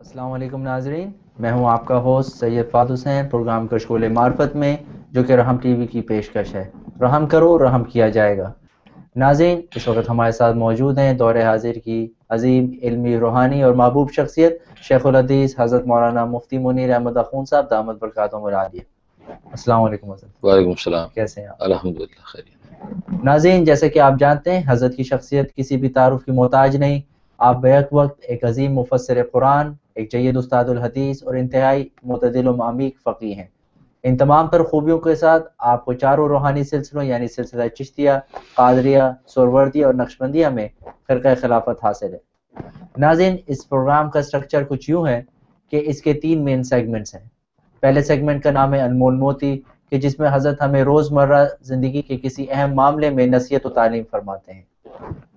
السلام علیکم ناظرین، میں ہوں آپ کا ہوسٹ سید فہد حسین، پروگرام کشکول معرفت میں، جو کہ رحم ٹی وی کی پیشکش ہے۔ رحم کرو رحم کیا جائے گا۔ ناظرین، اس وقت ہمارے ساتھ موجود ہیں دور حاضر کی عظیم علمی، روحانی اور محبوب شخصیت شیخ الحدیث حضرت مولانا مفتی منیر احمد اخون صاحب دامت برکاتہم العالیہ۔ السلام علیکم حضرت۔ وعلیکم السلام۔ کیسے ہیں آپ؟ الحمدللہ خیریت۔ ناظرین، جیسے کہ آپ جانتے ہیں، حضرت کی شخصیت کسی بھی تعارف کی محتاج نہیں۔ آپ بیک وقت ایک عظیم مفسر قرآن، ایک جید استاد الحدیث اور انتہائی معتدل و عمیق فقیہ ہیں۔ ان تمام تر خوبیوں کے ساتھ آپ کو چاروں روحانی سلسلوں یعنی سلسلہ چشتیہ، قادریہ، سہروردیہ اور نقشبندیہ میں خرقہ خلافت حاصل ہے۔ ناظرین، اس پروگرام کا سٹرکچر کچھ یوں ہے کہ اس کے 3 مین سیگمنٹس ہیں۔ پہلے سیگمنٹ کا نام ہے انمول موتی، کہ جس میں حضرت ہمیں روزمرہ زندگی کے کسی اہم معاملے میں نصیحت و تعلیم فرماتے ہیں۔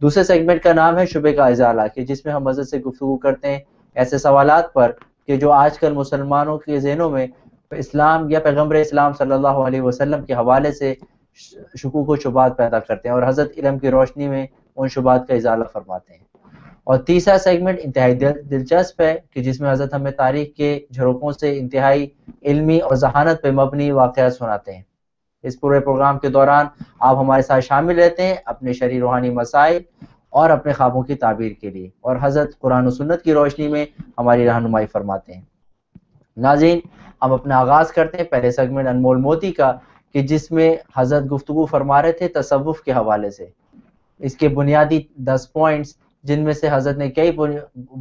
دوسرے سیگمنٹ کا نام ہے شبہ کا ازالہ، کہ جس میں ہم حضرت سے گفتگو کرتے ہیں ایسے سوالات پر کہ جو آج کل مسلمانوں کے ذہنوں میں اسلام یا پیغمبر اسلام صلی اللہ علیہ وسلم کے حوالے سے شکوک و شبہات پیدا کرتے ہیں، اور حضرت علم کی روشنی میں ان شبہات کا ازالہ فرماتے ہیں۔ اور تیسرا سیگمنٹ انتہائی دلچسپ ہے، کہ جس میں حضرت ہمیں تاریخ کے جھروکوں سے انتہائی علمی اور ذہانت پہ مبنی واقعات سناتے ہیں۔ اس پورے پروگرام کے دوران آپ ہمارے ساتھ شامل رہتے ہیں اپنے شرعی روحانی مسائل اور اپنے خوابوں کی تعبیر کے لیے، اور حضرت قرآن و سنت کی روشنی میں ہماری رہنمائی فرماتے ہیں۔ ناظرین، ہم اپنا آغاز کرتے ہیں پہلے سیگمنٹ انمول موتی کا، کہ جس میں حضرت گفتگو فرما رہے تھے تصوف کے حوالے سے۔ اس کے بنیادی 10 پوائنٹس، جن میں سے حضرت نے کئی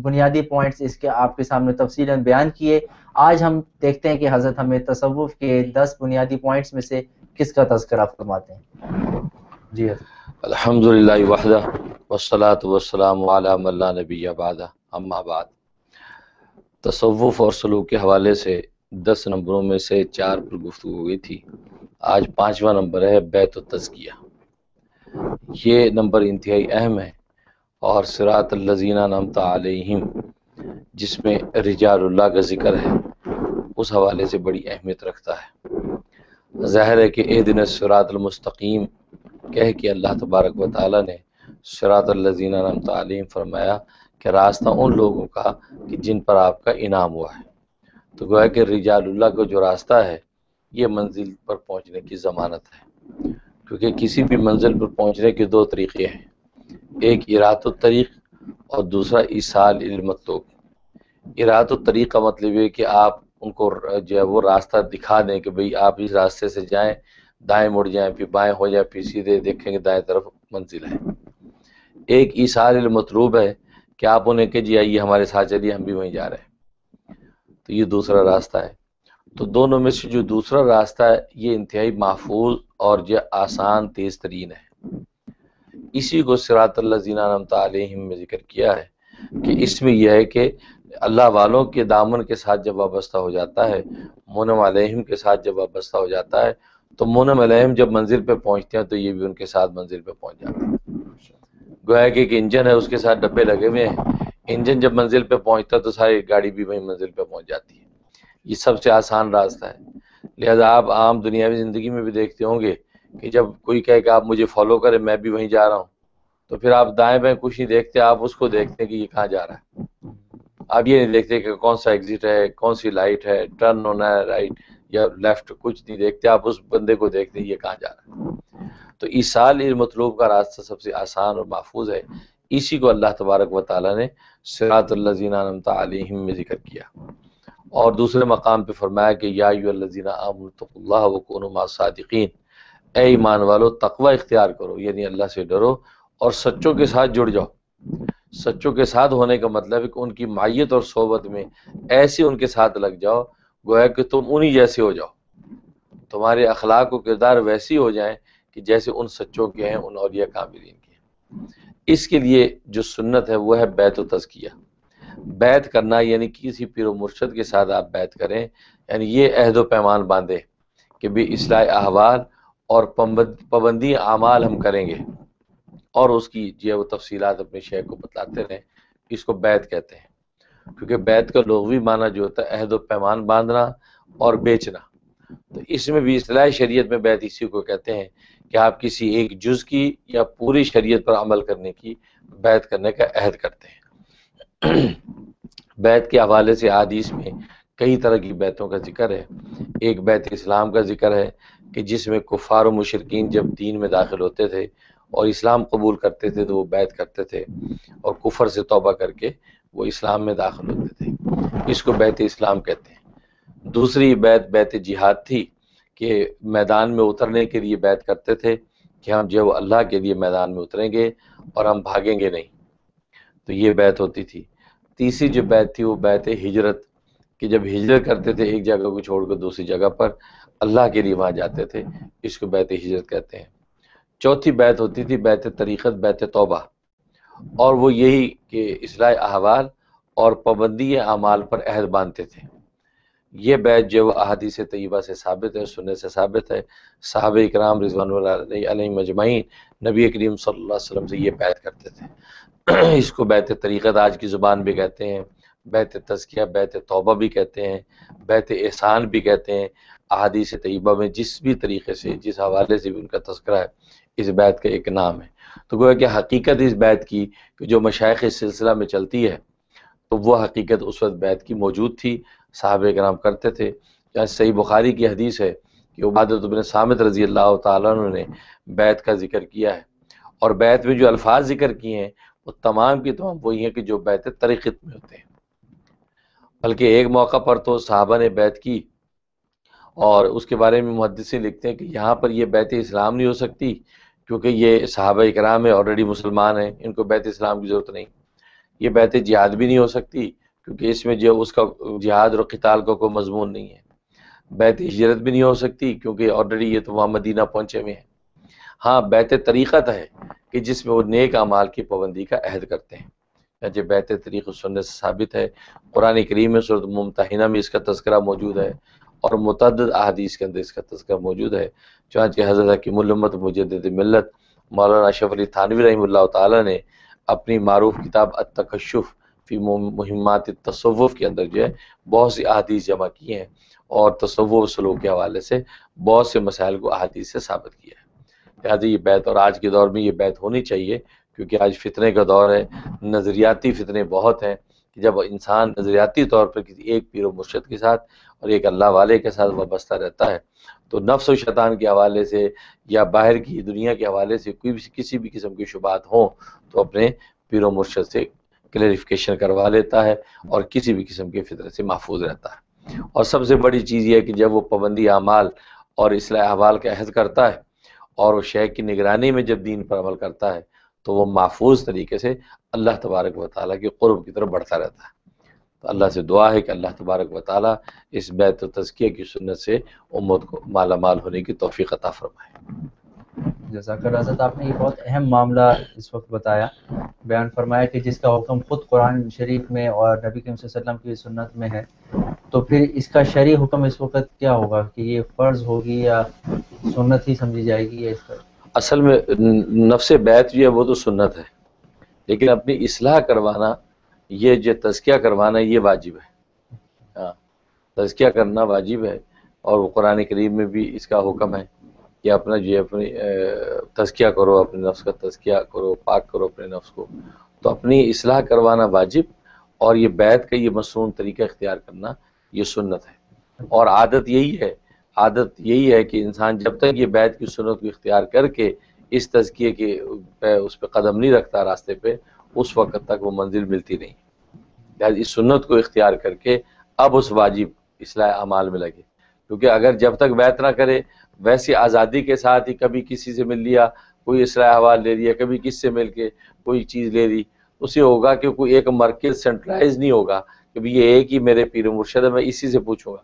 بنیادی پوائنٹس اس کے آپ کے سامنے تفصیلاً بیان کیے۔ آج ہم دیکھتے ہیں کہ حضرت ہمیں تصوف کے 10 بنیادی پوائنٹس میں سے کس کا تذکرہ فرماتے ہیں۔ جی حضرت۔ الحمدللہ وحدہ والصلاة والسلام علی من لا نبی بعدہ، اما بعد۔ تصوف اور سلوک کے حوالے سے 10 نمبروں میں سے 4 پر گفتگو ہوئی تھی۔ آج 5واں نمبر ہے بیت التزکیہ۔ یہ نمبر انتہائی اہم ہے، اور صراط الذین انعمت علیہم جس میں رجال اللہ کا ذکر ہے، اس حوالے سے بڑی اہمیت رکھتا ہے۔ ظاہر ہے کہ اہدنا الصراط المستقیم کہہ کے اللہ تبارک و تعالیٰ نے صراط الذین انعمت علیہم فرمایا کہ راستہ ان لوگوں کا کہ جن پر آپ کا انعام ہوا ہے۔ تو گویا کہ رجال اللہ کا جو راستہ ہے یہ منزل پر پہنچنے کی ضمانت ہے، کیونکہ کسی بھی منزل پر پہنچنے کے 2 طریقے ہیں، ایک ارادۃ الطریق اور دوسرا ایصال المطلوب۔ ارادۃ الطریق کا مطلب ہے کہ آپ ان کو جو ہے وہ راستہ دکھا دیں کہ بھئی آپ اس راستے سے جائیں، دائیں مڑ جائیں، پھر بائیں ہو جائیں، پھر سیدھے دیکھیں کہ دائیں طرف منزل ہے۔ ایک ایصال المطلوب ہے کہ آپ انہیں کہ جی آئیے ہمارے ساتھ چلیے، ہم بھی وہیں جا رہے ہیں۔ تو یہ دوسرا راستہ ہے۔ تو دونوں میں سے جو دوسرا راستہ ہے یہ انتہائی محفوظ اور جو آسان تیز ترین ہے۔ اسی کو صراط الذین انعمت علیہم میں ذکر کیا ہے کہ اس میں یہ ہے کہ اللہ والوں کے دامن کے ساتھ جب وابستہ ہو جاتا ہے، منعم علیہم کے ساتھ جب وابستہ ہو جاتا ہے، تو منعم علیہم جب منزل پہ پہنچتے ہیں تو یہ بھی ان کے ساتھ منزل پہ پہنچ جاتے ہیں۔ گویا کہ ایک انجن ہے، اس کے ساتھ ڈبے لگے ہوئے ہیں، انجن جب منزل پہ پہنچتا ہے تو ساری گاڑی بھی وہیں منزل پہ پہنچ جاتی ہے۔ یہ سب سے آسان راستہ ہے۔ لہذا آپ عام دنیاوی زندگی میں بھی دیکھتے ہوں گے کہ جب کوئی کہے کہ آپ مجھے فالو کریں، میں بھی وہیں جا رہا ہوں، تو پھر آپ دائیں بائیں کچھ نہیں دیکھتے، آپ اس کو دیکھتے ہیں کہ یہ کہاں جا رہا ہے۔ آپ یہ نہیں دیکھتے کہ کون سا ایگزٹ ہے، کون سی لائٹ ہے، ٹرن ہونا ہے رائٹ یا لیفٹ، کچھ نہیں دیکھتے، آپ اس بندے کو دیکھتے ہیں یہ کہاں جا رہا ہے۔ تو ایصال المطلوب کا راستہ سب سے آسان اور محفوظ ہے۔ اسی کو اللہ تبارک و تعالیٰ نے صراط الذین انعمت علیہم میں ذکر کیا، اور دوسرے مقام پہ فرمایا کہ یا ایھا الذین آمنوا اتقوا اللہ وکونوا مع الصادقین، اے ایمان والو تقوی اختیار کرو، یعنی اللہ سے ڈرو اور سچوں کے ساتھ جڑ جاؤ۔ سچوں کے ساتھ ہونے کا مطلب ہے کہ ان کی معیت اور صحبت میں ایسے ان کے ساتھ لگ جاؤ گویا کہ تم انہی جیسے ہو جاؤ، تمہارے اخلاق و کردار ویسی ہو جائیں کہ جیسے ان سچوں کے ہیں، ان اولیاء کاملین کے ہیں۔ اس کے لیے جو سنت ہے وہ ہے بیت و تزکیہ۔ بیعت کرنا یعنی کسی پیر و مرشد کے ساتھ آپ بیعت کریں، یعنی یہ عہد و پیمان باندھیں کہ بھی اصلاح احوال اور پابندی اعمال ہم کریں گے، اور اس کی جو وہ تفصیلات اپنے شیخ کو بتلاتے رہیں۔ اس کو بیعت کہتے ہیں، کیونکہ بیعت کا لغوی معنی جو ہوتا ہے عہد و پیمان باندھنا اور بیچنا۔ تو اس میں بھی اصطلاح شریعت میں بیعت اسی کو کہتے ہیں کہ آپ کسی ایک جز کی یا پوری شریعت پر عمل کرنے کی بیعت کرنے کا عہد کرتے ہیں۔ بیعت کے حوالے سے احادیث میں کئی طرح کی بیعتوں کا ذکر ہے۔ ایک بیعت اسلام کا ذکر ہے کہ جس میں کفار و مشرکین جب دین میں داخل ہوتے تھے اور اسلام قبول کرتے تھے تو وہ بیعت کرتے تھے، اور کفر سے توبہ کر کے وہ اسلام میں داخل ہوتے تھے، اس کو بیعت اسلام کہتے ہیں۔ دوسری بیعت جہاد تھی کہ میدان میں اترنے کے لیے بیعت کرتے تھے کہ ہم جو اللہ کے لیے میدان میں اتریں گے اور ہم بھاگیں گے نہیں، تو یہ بیعت ہوتی تھی۔ تیسری جو بیعت تھی وہ بیعت ہجرت، کہ جب ہجرت کرتے تھے ایک جگہ کو چھوڑ کر دوسری جگہ پر اللہ کے لیے وہاں جاتے تھے، اس کو بیعت ہجرت کہتے ہیں۔ چوتھی بیعت ہوتی تھی بیعت طریقت، بیعت توبہ، اور وہ یہی کہ اصلاح احوال اور پابندی اعمال پر عہد باندھتے تھے۔ یہ بیعت جو احادیث طیبہ سے ثابت ہے، سنت سے ثابت ہے، صحابہ کرام رضوان اللہ علیہم اجمعین نبی کریم صلی اللہ علیہ وسلم سے یہ بیعت کرتے تھے۔ اس کو بیعت طریقت آج کی زبان بھی کہتے ہیں، بیعت تزکیہ، بیعت توبہ بھی کہتے ہیں، بیعت احسان بھی کہتے ہیں۔ احادیث طیبہ میں جس بھی طریقے سے، جس حوالے سے بھی ان کا تذکرہ ہے، اس بیعت کا ایک نام ہے۔ تو گویا کہ حقیقت اس بیعت کی کہ جو مشائخ اس سلسلہ میں چلتی ہے، تو وہ حقیقت اس وقت بیعت کی موجود تھی، صحابہ کرام کرتے تھے۔ جہاں صحیح بخاری کی حدیث ہے کہ عبادۃ بن صامت رضی اللہ تعالیٰ عنہ نے بیعت کا ذکر کیا ہے، اور بیعت میں جو الفاظ ذکر کیے ہیں وہ تمام کی تمام وہی ہیں کہ جو بیعت طریقت میں ہوتے ہیں۔ بلکہ ایک موقع پر تو صحابہ نے بیعت کی، اور اس کے بارے میں محدثین لکھتے ہیں کہ یہاں پر یہ بیعت اسلام نہیں ہو سکتی کیونکہ یہ صحابہ کرام آلریڈی مسلمان ہیں، ان کو بیعت اسلام کی ضرورت نہیں۔ یہ بیعت جہاد بھی نہیں ہو سکتی کیونکہ اس میں جو اس کا جہاد اور قتال کا کوئی مضمون نہیں ہے۔ بیعت ہجرت بھی نہیں ہو سکتی کیونکہ آلریڈی یہ تو وہاں مدینہ پہنچے ہوئے ہیں۔ ہاں بیعت طریقت ہے کہ جس میں وہ نیک اعمال کی پابندی کا عہد کرتے ہیں۔ جو بیعت طریق سنت سے ثابت ہے، قرآن کریم میں سورۃ ممتحنہ میں اس کا تذکرہ موجود ہے، اور متعدد احادیث کے اندر اس کا تذکرہ موجود ہے۔ چنانچہ حضرت حکیم الامت مجدد ملت مولانا اشرف علی تھانوی رحمہ اللہ تعالیٰ نے اپنی معروف کتاب التکشف فی مہمات التصوف کے اندر جو ہے بہت سی احادیث جمع کی ہیں، اور تصوف سلوک کے حوالے سے بہت سے مسائل کو احادیث سے ثابت کیا ہے۔ لہٰذا یہ بیعت، اور آج کے دور میں یہ بیعت ہونی چاہیے کیونکہ آج فتنے کا دور ہے، نظریاتی فتنے بہت ہیں، کہ جب انسان نظریاتی طور پر کسی ایک پیر و مرشد کے ساتھ اور ایک اللہ والے کے ساتھ وابستہ رہتا ہے تو نفس و شیطان کے حوالے سے یا باہر کی دنیا کے حوالے سے کوئی بھی کسی بھی قسم کی شبہات ہوں تو اپنے پیر و مرشد سے کلیریفیکیشن کروا لیتا ہے اور کسی بھی قسم کے فتنے سے محفوظ رہتا ہے۔ اور سب سے بڑی چیز یہ ہے کہ جب وہ پابندی اعمال اور اصلاح احوال کا عہد کرتا ہے اور وہ شیخ کی نگرانی میں جب دین پر عمل کرتا ہے تو وہ محفوظ طریقے سے اللہ تبارک و تعالیٰ کے قرب کی طرف بڑھتا رہتا ہے۔ تو اللہ سے دعا ہے کہ اللہ تبارک و تعالیٰ اس بیعت و تزکیہ کی سنت سے امت کو مالا مال ہونے کی توفیق عطا فرمائے۔ جزاک اللہ حضرت، آپ نے یہ بہت اہم معاملہ اس وقت بتایا، بیان فرمایا کہ جس کا حکم خود قرآن شریف میں اور نبی کریم صلی اللہ علیہ وسلم کی سنت میں ہے، تو پھر اس کا شرعی حکم اس وقت کیا ہوگا کہ یہ فرض ہوگی یا سنت ہی سمجھی جائے گی؟ یا اس کا اصل میں نفس بیعت جو ہے وہ تو سنت ہے، لیکن اپنی اصلاح کروانا، یہ جو تزکیہ کروانا یہ واجب ہے۔ ہاں تزکیہ کرنا واجب ہے، اور وہ قرآن کریم میں بھی اس کا حکم ہے کہ اپنا جو اپنی تزکیہ کرو، اپنے نفس کا تزکیہ کرو، پاک کرو اپنے نفس کو۔ تو اپنی اصلاح کروانا واجب، اور یہ بیعت کا یہ مصنون طریقہ اختیار کرنا یہ سنت ہے۔ اور عادت یہی ہے کہ انسان جب تک یہ بیعت کی سنت کو اختیار کر کے اس تزکیے کے اس پہ قدم نہیں رکھتا راستے پہ، اس وقت تک وہ منزل ملتی نہیں۔ لہٰذا اس سنت کو اختیار کر کے اب اس واجب اصلاح اعمال میں لگے، کیونکہ اگر جب تک بیعت نہ کرے ویسی آزادی کے ساتھ ہی کبھی کسی سے مل لیا، کوئی اصلاح احوال لے لیا، کبھی کس سے مل کے کوئی چیز لے لی، اسے ہوگا کہ کوئی ایک مرکز سینٹرلائز نہیں ہوگا کہ یہ ایک ہی میرے پیر مرشد ہے میں اسی سے پوچھوں گا۔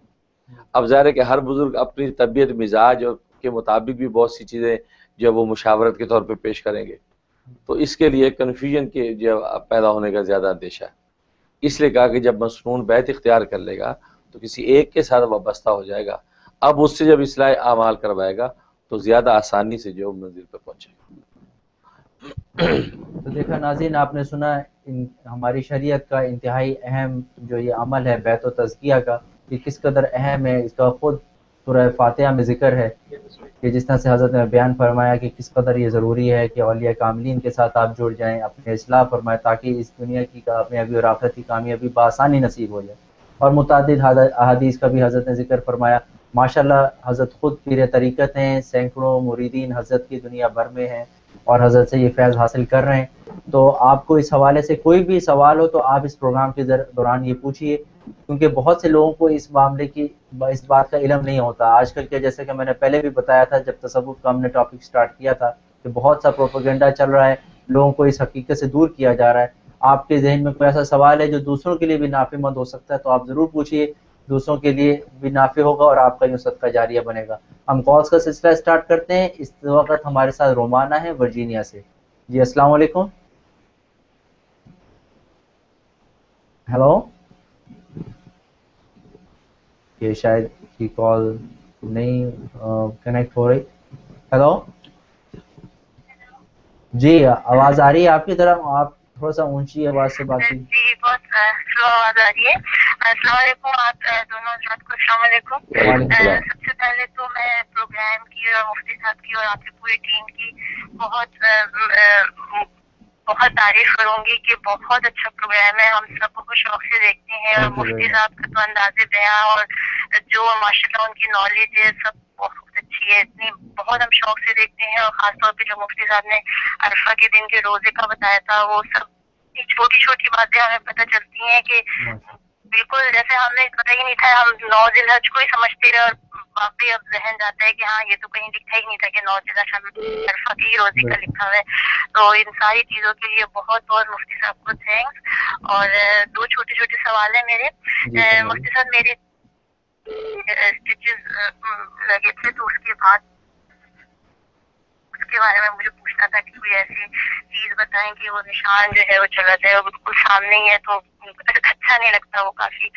اب ظاہر ہے کہ ہر بزرگ اپنی طبیعت مزاج کے مطابق بھی بہت سی چیزیں جو وہ مشاورت کے طور پہ پیش کریں گے، تو اس کے لیے کنفیوژن کے جو پیدا ہونے کا زیادہ اندیشہ ہے۔ اس لیے کہا کہ جب مسنون بیعت اختیار کر لے گا تو کسی ایک کے ساتھ وابستہ ہو جائے گا، اب اس سے جب اصلاح اعمال کروائے گا تو زیادہ آسانی سے جو منزل پہ پہنچے گا۔ تو دیکھا ناظرین، آپ نے سنا ہماری شریعت کا انتہائی اہم جو یہ عمل ہے بیعت و تزکیہ کا، یہ کس قدر اہم ہے، اس کا خود سورہ فاتحہ میں ذکر ہے کہ جس طرح سے حضرت نے بیان فرمایا کہ کس قدر یہ ضروری ہے کہ اولیاء کاملین کے ساتھ آپ جڑ جائیں، اپنے اصلاح فرمائیں تاکہ اس دنیا کی کامیابی اور آخرت کی کامیابی بآسانی نصیب ہو جائے. اور متعدد احادیث کا بھی حضرت نے ذکر فرمایا. ماشاءاللہ حضرت خود پیر طریقت ہیں، سینکڑوں مریدین حضرت کی دنیا بھر میں ہیں اور حضرت سے یہ فیض حاصل کر رہے ہیں. تو آپ کو اس حوالے سے کوئی بھی سوال ہو تو آپ اس پروگرام کے دوران یہ پوچھیے، کیونکہ بہت سے لوگوں کو اس معاملے کی اس بات کا علم نہیں ہوتا. آج کل کے جیسے کہ میں نے پہلے بھی بتایا تھا جب تصوف کا ہم نے ٹاپک سٹارٹ کیا تھا کہ بہت سا پروپیگنڈا چل رہا ہے، لوگوں کو اس حقیقت سے دور کیا جا رہا ہے. آپ کے ذہن میں کوئی ایسا سوال ہے جو دوسروں کے لیے بھی نافع مند ہو سکتا ہے تو آپ ضرور پوچھیے، دوسروں کے لیے بھی نافع ہوگا اور آپ کا یوں صدقہ جاریہ بنے گا. ہم کالز کا سلسلہ سٹارٹ کرتے ہیں. اس وقت ہمارے ساتھ رومانہ ہے ورجینیا سے. جی السلام علیکم. ہیلو. یہ شاید کی کال نہیں کنیکٹ ہو رہی. ہیلو. جی آواز آ رہی ہے آپ کی طرف؟ آپ تھوڑا سا اونچی آواز سے بات کیجیے. جی بہت سلو آواز آ رہی ہے. السلام علیکم آپ دونوں حضرات کو. السلام علیکم. سب سے پہلے تو میں پروگرام کی اور مفتی صاحب کی اور آپ کی پوری ٹیم کی بہت تعریف کروں گی کہ بہت اچھا پروگرام ہے. ہم سب کو شوق سے دیکھتے ہیں اور مفتی صاحب کا تو انداز بیاں اور جو ماشاءاللہ ان کی نالج ہے سب بہت اچھی ہے. اتنی بہت ہم شوق سے دیکھتے ہیں اور خاص طور پہ جو مفتی صاحب نے عرفہ کے دن کے روزے کا بتایا تھا وہ سب چھوٹی چھوٹی باتیں ہمیں پتہ چلتی ہیں کہ بالکل جیسے ہمیں پتہ ہی نہیں تھا. ہم 9 ذی الحج کو ہی سمجھتے رہے اور واقعی اب ذہن جاتا ہے کہ ہاں یہ تو کہیں لکھا ہی نہیں تھا کہ 9 ذی الحج ہمیں عرفہ کی روزے کا لکھا ہوا ہے. تو ان ساری چیزوں کے لیے بہت بہت مفتی صاحب کو تھینکس. اور 2 چھوٹے چھوٹے سوال ہیں میرے. مفتی صاحب میرے اسٹیچز لگے تھے تو اس کے بارے میں مجھے پوچھنا تھا کہ کوئی ایسی چیز بتائیں کہ وہ نشان جو ہے وہ چلا جائے اور بالکل سامنے ہی ہے تو اچھا نہیں لگتا وہ کافی.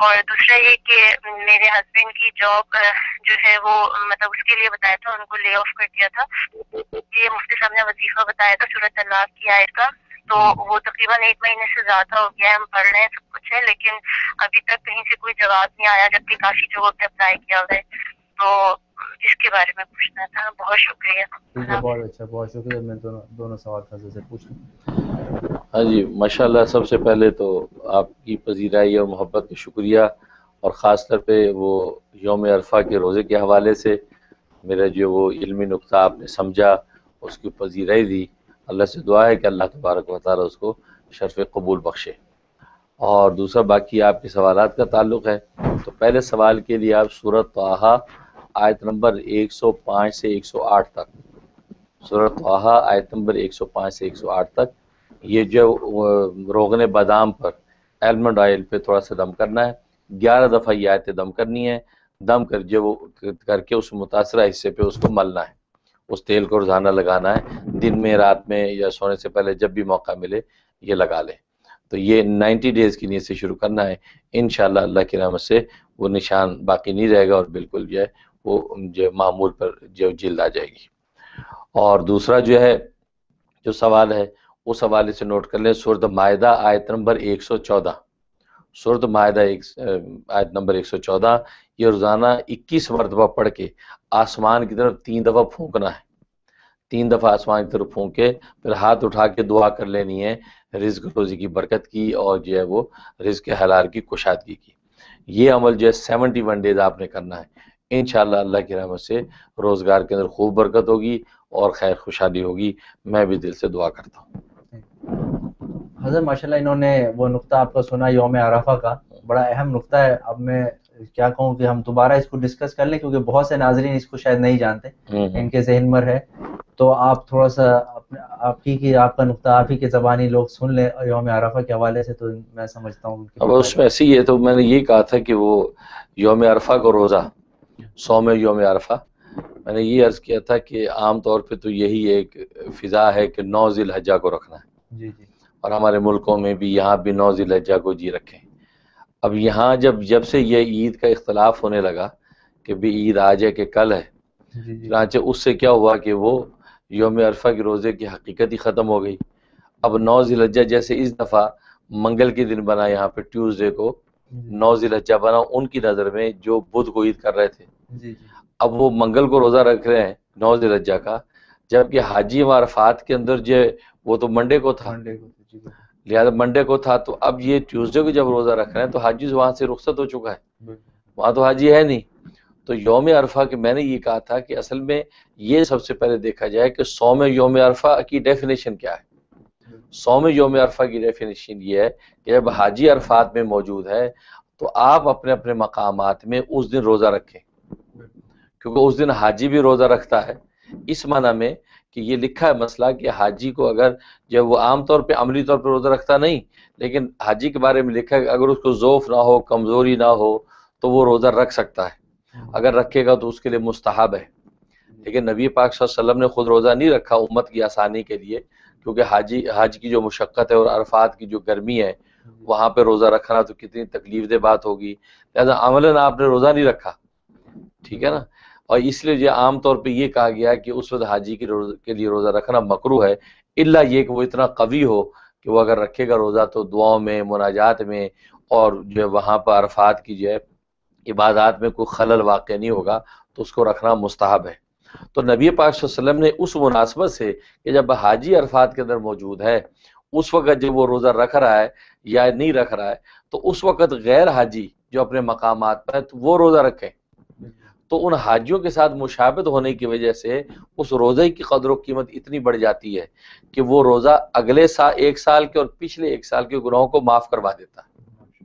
اور دوسرا یہ کہ میرے ہسبینڈ کی جاب جو ہے وہ مطلب اس کے لیے بتایا تھا ان کو لے آف کر دیا تھا. یہ مفتی صاحب نے وظیفہ بتایا تھا سورۃ طلاق کی آیت کا تو وہ تقریباً 1 مہینے سے زیادہ ہو گیا ہے. ہم پڑھ رہے ہیں سب کچھ ہے لیکن ابھی تک کہیں سے کوئی جواب نہیں آیا جبکہ کافی جگہوں پہ اپلائی کیا ہوا ہے. تو اس کے بارے میں پوچھنا تھا. بہت شکریہ. بہت اچھا، بہت شکریہ. میں دونوں سوال حضرت سے پوچھوں. ہاں جی ماشاءاللہ. سب سے پہلے تو آپ کی پذیرائی اور محبت کا شکریہ اور خاص طور پہ وہ یوم عرفہ کے روزے کے حوالے سے میرا جو وہ علمی نقطہ آپ نے سمجھا اس کی پذیرائی دی. اللہ سے دعا ہے کہ اللہ تبارک و تعالیٰ اس کو شرف قبول بخشے. اور دوسرا باقی آپ کے سوالات کا تعلق ہے تو پہلے سوال کے لیے آپ سورۃ طٰہٰ آیت نمبر 105 سے 108 تک، سورۃ طٰہٰ آیت نمبر 105 سے 108 تک یہ جو روغن بادام پر ایلمنڈ آئل پہ تھوڑا سا دم کرنا ہے. 11 دفعہ یہ آیتیں دم کرنی ہے. دم کر کے اس متاثرہ حصے پہ اس کو ملنا ہے. اس تیل کو روزانہ لگانا ہے، دن میں رات میں یا سونے سے پہلے جب بھی موقع ملے یہ لگا لیں. تو یہ 90 ڈیز کی نیت سے شروع کرنا ہے. انشاءاللہ اللہ کی رحمت سے وہ نشان باقی نہیں رہے گا اور بالکل جو ہے وہ جو معمول پر جو جلد آ جائے گی. اور دوسرا جو ہے جو سوال ہے اس حوالے سے نوٹ کر لیں. سورۃ مائدہ آیت نمبر 114، سورۃ مائدہ آیت نمبر 114 یہ روزانہ 21 مرتبہ پڑھ کے آسمان کی طرف 3 دفعہ پھونکنا ہے. 3 دفعہ آسمان کی طرف پھونک کے پھر ہاتھ اٹھا کے دعا کر لینی ہے رزق روزی کی برکت کی اور جو ہے وہ رزق حلال کی کشادگی کی. یہ عمل جو ہے 71 ڈیز آپ نے کرنا ہے. انشاءاللہ اللہ کی رحمت سے روزگار کے اندر خوب برکت ہوگی اور خیر خوشحالی ہوگی. میں بھی دل سے دعا کرتا ہوں. حضرت ماشاءاللہ انہوں نے وہ نقطہ آپ کو سنا یوم عرفہ کا، بڑا اہم نقطہ ہے. اب میں کیا کہوں کہ ہم دوبارہ اس کو ڈسکس کر لیں کیونکہ بہت سے ناظرین اس کو شاید نہیں جانتے، ان کے ذہن میں ہے. تو آپ تھوڑا سا آپ کا نقطہ آپ ہی کے زبانی لوگ سن لیں یوم عرفہ کے حوالے سے تو میں سمجھتا ہوں. اب اس میں ایسی ہے تو میں نے یہ کہا تھا کہ وہ یوم عرفہ کو روزہ صوم یوم عرفہ میں نے یہ عرض کیا تھا کہ عام طور پہ تو یہی ایک فضا ہے کہ 9 ذی الحجہ کو رکھنا ہے. جی جی. اور ہمارے ملکوں میں بھی یہاں بھی 9 ذی الحجہ کو جی رکھیں. اب یہاں جب سے یہ عید کا اختلاف ہونے لگا کہ بھی عید آج ہے کہ کل ہے، چنانچہ اس سے کیا ہوا کہ وہ یوم عرفہ کے روزے کی حقیقت ہی ختم ہو گئی. اب 9 ذی الحجہ جیسے اس دفعہ منگل کے دن بنا، یہاں پہ ٹیوزڈے کو 9 ذی الحجہ بنا، ان کی نظر میں جو بدھ کو عید کر رہے تھے اب وہ منگل کو روزہ رکھ رہے ہیں 9 ذی الحجہ کا، جبکہ حاجی عرفات کے اندر جو وہ تو منڈے کو تھا، لہٰذا منڈے کو تھا، تو اب یہ ٹیوزڈے کو جب روزہ رکھ رہے ہیں تو حاجی وہاں سے رخصت ہو چکا ہے، وہاں تو حاجی ہے نہیں۔ تو یوم عرفہ کہ میں نے یہ کہا تھا کہ اصل میں یہ سب سے پہلے دیکھا جائے کہ صوم یوم عرفہ کی ڈیفینیشن کیا ہے۔ صوم یوم عرفہ کی ڈیفینیشن یہ ہے کہ جب حاجی عرفات میں موجود ہے تو آپ اپنے اپنے مقامات میں اس دن روزہ رکھیں، کیونکہ اس دن حاجی بھی روزہ رکھتا ہے، اس معنی میں کہ یہ لکھا ہے مسئلہ کہ حاجی کو اگر جب وہ عام طور پہ عملی طور پہ روزہ رکھتا نہیں، لیکن حاجی کے بارے میں لکھا ہے کہ اگر اس کو ضعف نہ ہو، کمزوری نہ ہو تو وہ روزہ رکھ سکتا ہے، اگر رکھے گا تو اس کے لیے مستحب ہے۔ لیکن نبی پاک صلی اللہ علیہ وسلم نے خود روزہ نہیں رکھا امت کی آسانی کے لیے، کیونکہ حج کی جو مشقت ہے اور عرفات کی جو گرمی ہے وہاں پہ روزہ رکھنا تو کتنی تکلیف دہ بات ہوگی، لہذا عملاً آپ نے روزہ نہیں رکھا، ٹھیک ہے نا۔ اور اس لیے عام طور پہ یہ کہا گیا کہ اس وقت حاجی کے لیے روزہ رکھنا مکروہ ہے، الا یہ کہ وہ اتنا قوی ہو کہ وہ اگر رکھے گا روزہ تو دعاؤں میں، مناجات میں، اور جو وہاں پر عرفات کی جو ہے عبادات میں کوئی خلل واقع نہیں ہوگا، تو اس کو رکھنا مستحب ہے۔ تو نبی پاک صلی اللہ علیہ وسلم نے اس مناسبت سے کہ جب حاجی عرفات کے اندر موجود ہے اس وقت جب وہ روزہ رکھ رہا ہے یا نہیں رکھ رہا ہے، تو اس وقت غیر حاجی جو اپنے مقامات پر ہے تو وہ روزہ رکھیں، تو ان حاجیوں کے ساتھ مشابہت ہونے کی وجہ سے اس روزے کی قدر و قیمت اتنی بڑھ جاتی ہے کہ وہ روزہ اگلے سال، 1 سال کے اور پچھلے 1 سال کے گناہوں کو معاف کروا دیتا ہے،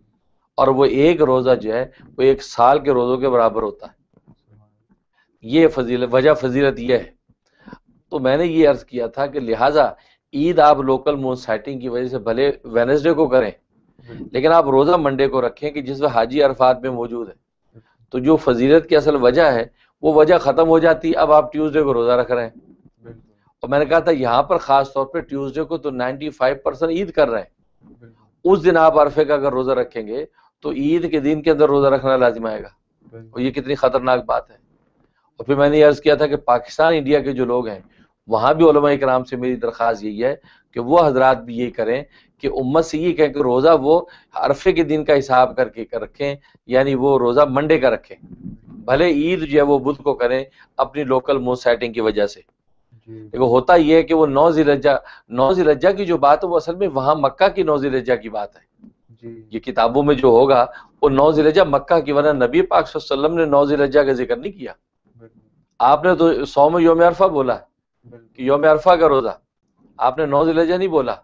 اور وہ ایک روزہ جو ہے وہ 1 سال کے روزوں کے برابر ہوتا ہے۔ یہ فضیلت یہ ہے۔ تو میں نے یہ عرض کیا تھا کہ لہٰذا عید آپ لوکل مون سیٹنگ کی وجہ سے بھلے وینسڈے کو کریں، لیکن آپ روزہ منڈے کو رکھیں کہ جس میں حاجی عرفات میں موجود ہے، تو جو فضیلت کی اصل وجہ ہے وہ وجہ ختم ہو جاتی، اب آپ ٹیوزڈے کو روزہ رکھ رہے ہیں۔ اور میں نے کہا تھا یہاں پر خاص طور پہ ٹیوزڈے کو تو 95% عید کر رہے ہیں، اس دن آپ عرفے کا اگر روزہ رکھیں گے تو عید کے دن کے اندر روزہ رکھنا لازم آئے گا، اور یہ کتنی خطرناک بات ہے۔ اور پھر میں نے عرض کیا تھا کہ پاکستان انڈیا کے جو لوگ ہیں وہاں بھی علماء کرام سے میری درخواست یہی ہے کہ وہ حضرات بھی یہی کریں کہ امت سے یہ کہیں کہ روزہ وہ عرفے کے دن کا حساب کر کے رکھیں، یعنی وہ روزہ منڈے کا رکھیں، بھلے عید جو ہے وہ بدھ کو کریں اپنی لوکل مون سیٹنگ کی وجہ سے۔ لیکن ہوتا یہ ہے کہ وہ 9 ذی الحجہ کی جو بات ہے وہ اصل میں وہاں مکہ کی 9 ذی الحجہ کی بات ہے، یہ کتابوں میں جو ہوگا وہ 9 ذی الحجہ مکہ کی، ورنہ نبی پاک صلی اللہ علیہ وسلم نے 9 ذی الحجہ کا ذکر نہیں کیا۔ آپ نے تو صوم یوم عرفہ بولا کہ یوم عرفہ کا روزہ، آپ نے 9 ذی الحجہ نہیں بولا،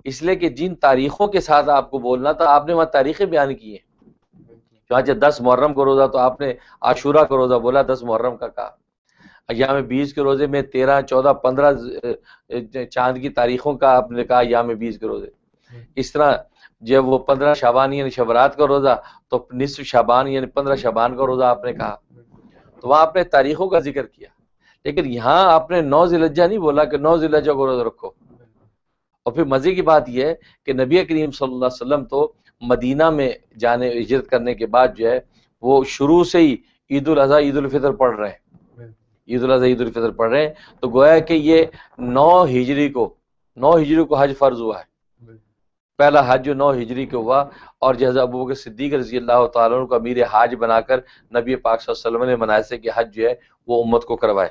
اس لیے کہ جن تاریخوں کے ساتھ آپ کو بولنا تھا آپ نے وہاں تاریخیں بیان کی ہیں۔ چنانچہ 10 محرم کو روزہ تو آپ نے عاشورہ کا روزہ بولا، 10 محرم کا کہا۔ ایام 20 کے روزے میں 13، 14، 15 چاند کی تاریخوں کا آپ نے کہا ایام 20 کے روزے۔ اس طرح جب وہ 15 شعبان یعنی شبرات کا روزہ تو نصف شعبان یعنی 15 شعبان کا روزہ آپ نے کہا، تو وہاں آپ نے تاریخوں کا ذکر کیا، لیکن یہاں آپ نے 9 ذی الحجہ نہیں بولا کہ 9 ذی الحجہ کو روزہ رکھو۔ اور پھر مزے کی بات یہ ہے کہ نبی کریم صلی اللہ علیہ وسلم تو مدینہ میں ہجرت کرنے کے بعد جو ہے وہ شروع سے ہی عید الاضحیٰ عید الفطر پڑھ رہے ہیں، عید الاضحیٰ عید الفطر پڑھ رہے ہیں، تو گویا کہ یہ 9 ہجری کو حج فرض ہوا ہے، پہلا حج جو 9 ہجری کو ہوا، اور جیسے ابوبکر صدیق رضی اللہ تعالیٰ عنہ کو امیر حاج بنا کر نبی پاک صلی اللہ علیہ وسلم نے مناسک کہ حج جو ہے وہ امت کو کروائے،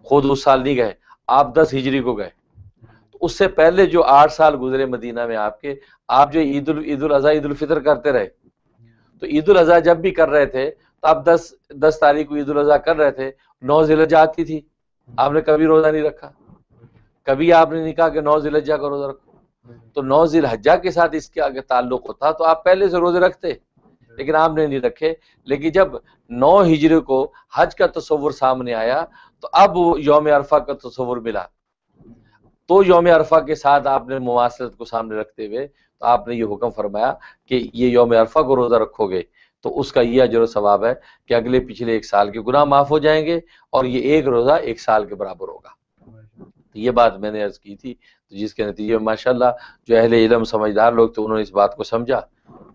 خود اس سال نہیں گئے، آپ 10 ہجری کو گئے، تو اس سے پہلے جو 8 سال گزرے مدینہ میں آپ جو عید الاضحیٰ عید الفطر کرتے رہے، تو عید الاضحیٰ جب بھی کر رہے تھے تو آپ 10 تاریخ کو عید الاضحیٰ کر رہے تھے، 9 ذی الحجہ آتی تھی، آپ نے کبھی روزہ نہیں رکھا، کبھی آپ نے نہیں کہا کہ 9 ذی الحجہ کا روزہ رکھو، تو 9 ذی الحجہ کے ساتھ اس کے آگے تعلق ہوتا تو آپ پہلے سے روزے رکھتے، لیکن آپ نے نہیں رکھے۔ لیکن جب 9 ہجری کو حج کا تصور سامنے آیا تو اب یوم عرفہ کا تصور ملا، تو یوم عرفہ کے ساتھ آپ نے مماثلت کو سامنے رکھتے ہوئے تو آپ نے یہ حکم فرمایا کہ یہ یوم عرفہ کو روزہ رکھو گے تو اس کا یہ اجر و ثواب ہے کہ اگلے پچھلے 1 سال کے گناہ معاف ہو جائیں گے، اور یہ ایک روزہ 1 سال کے برابر ہوگا۔ تو یہ بات میں نے عرض کی تھی، جس کے نتیجے میں ماشاءاللہ جو اہل علم سمجھدار لوگ تھے انہوں نے اس بات کو سمجھا،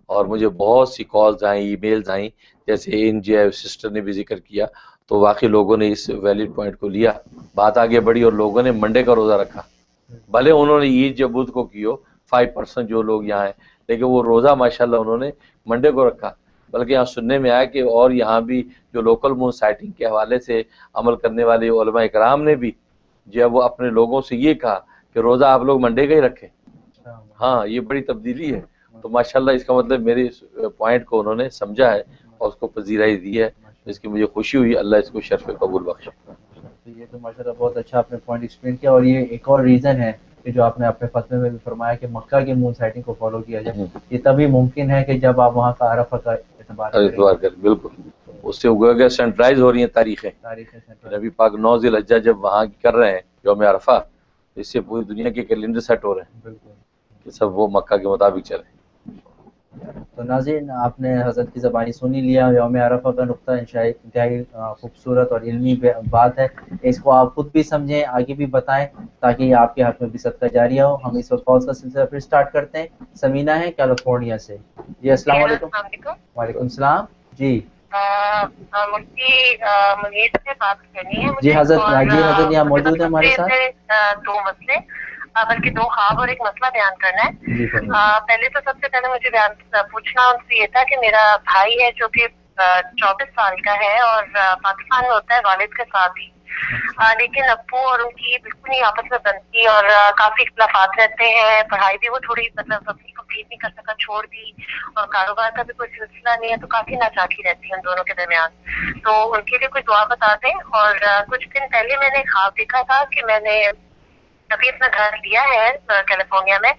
اور مجھے بہت سی کالز آئیں، ای میلز آئیں، جیسے ان جو ہے سسٹر نے بھی ذکر کیا، تو واقعی لوگوں نے اس ویلڈ پوائنٹ کو لیا، بات آگے بڑھی اور لوگوں نے منڈے کا روزہ رکھا، بھلے انہوں نے عید جو بدھ کو کی ہو، 5% جو لوگ یہاں ہیں، لیکن وہ روزہ ماشاءاللہ انہوں نے منڈے کو رکھا۔ بلکہ یہاں سننے میں آیا کہ اور یہاں بھی جو لوکل مون سائٹنگ کے حوالے سے عمل کرنے والے علماء اکرام نے بھی جو ہے وہ اپنے لوگوں سے یہ کہا کہ روزہ آپ لوگ منڈے کا ہی رکھیں. ہاں یہ بڑی تبدیلی ہے. تو ماشاءاللہ اس کا مطلب میری پوائنٹ کو انہوں نے سمجھا ہے اور اس کو پذیرائی دی ہے، جس کی مجھے خوشی ہوئی. اللہ اس کو شرف قبول بخشے. یہ تو ماشاءاللہ بہت اچھا آپ نے پوائنٹ ایکسپلین کیا. اور یہ ایک اور ریزن ہے کہ جو آپ نے اپنے فتوے میں بھی فرمایا کہ مکہ کی مون سائٹنگ کو فالو کیا جائے، یہ تبھی ممکن ہے کہ جب آپ وہاں کا عرفہ کا اعتبار کریں. بالکل اس سے اگا سینٹرائز ہو رہی ہیں تاریخیں. نبی پاک 9 ذی الحجہ جب وہاں کر رہے ہیں یوم عرفہ، اس سے پوری دنیا کے کیلنڈر سیٹ ہو رہے ہیں کہ سب وہ مکہ کے مطابق چلیں. تو ناظرین آپ نے حضرت کی زبانی سنی لیا. یوم عرفہ کا نقطہ انتہائی خوبصورت اور علمی بات ہے. اس کو آپ خود بھی سمجھیں، آگے بھی بتائیں تاکہ یہ آپ کے حق میں بھی صدقہ جاریہ ہو. ہم اس وقت کالز کا سلسلہ پھر سٹارٹ کرتے ہیں. سمینہ ہے کیلیفورنیا سے. جی السلام علیکم. وعلیکم السلام. جی مفتی منیر سے بات کرنی ہے جی حضرت یہاں موجود ہیں ہمارے ساتھ. 2 مسئلے بلکہ 2 خواب اور ایک مسئلہ بیان کرنا ہے. پہلے تو سب سے پہلے مجھے پوچھنا ان سے یہ تھا کہ میرا بھائی ہے جو کہ 24 سال کا ہے اور پاکستان میں ہوتا ہے والد کے ساتھ ہی، لیکن ابو اور ان کی بالکل نہیں آپس میں بنتی اور کافی اختلافات رہتے ہیں. پڑھائی بھی وہ تھوڑی مطلب اپنی کمپلیٹ نہیں کر سکا، چھوڑ دی، اور کاروبار کا بھی کوئی سلسلہ نہیں ہے، تو کافی ناچاکی رہتی ہے ان دونوں کے درمیان. تو ان کے لیے کوئی دعا بتا دیں. اور کچھ دن پہلے میں نے خواب دیکھا تھا کہ میں نے ابھی اپنا گھر لیا ہے کیلیفورنیا میں،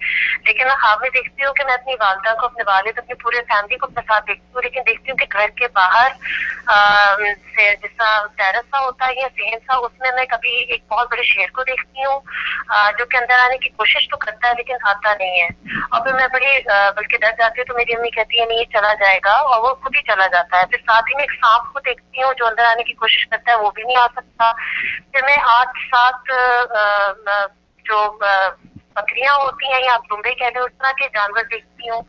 لیکن میں خواب میں دیکھتی ہوں کہ میں اپنی والدہ کو، اپنے والد، اپنی پورے فیملی کو اپنے ساتھ دیکھتی ہوں، لیکن دیکھتی ہوں کہ گھر کے باہر سے جس طرح ٹیرس سا ہوتا ہے یا سین سا، اس میں میں کبھی ایک بہت بڑے شیر کو دیکھتی ہوں جو کہ اندر آنے کی کوشش تو کرتا ہے لیکن آتا نہیں ہے. اور پھر میں بڑی بلکہ ڈر جاتی ہوں تو میری امی کہتی ہے نہیں یہ چلا جائے گا، اور وہ خود ہی چلا جاتا ہے. پھر ساتھ ہی میں ایک سانپ کو دیکھتی ہوں جو اندر آنے کی کوشش کرتا ہے، وہ بھی نہیں آ سکتا. پھر میں 8-7 جو بکریاں ہوتی ہیں یا آپ دمبے کہہ لیں، اس طرح کے جانور دیکھتی ہوں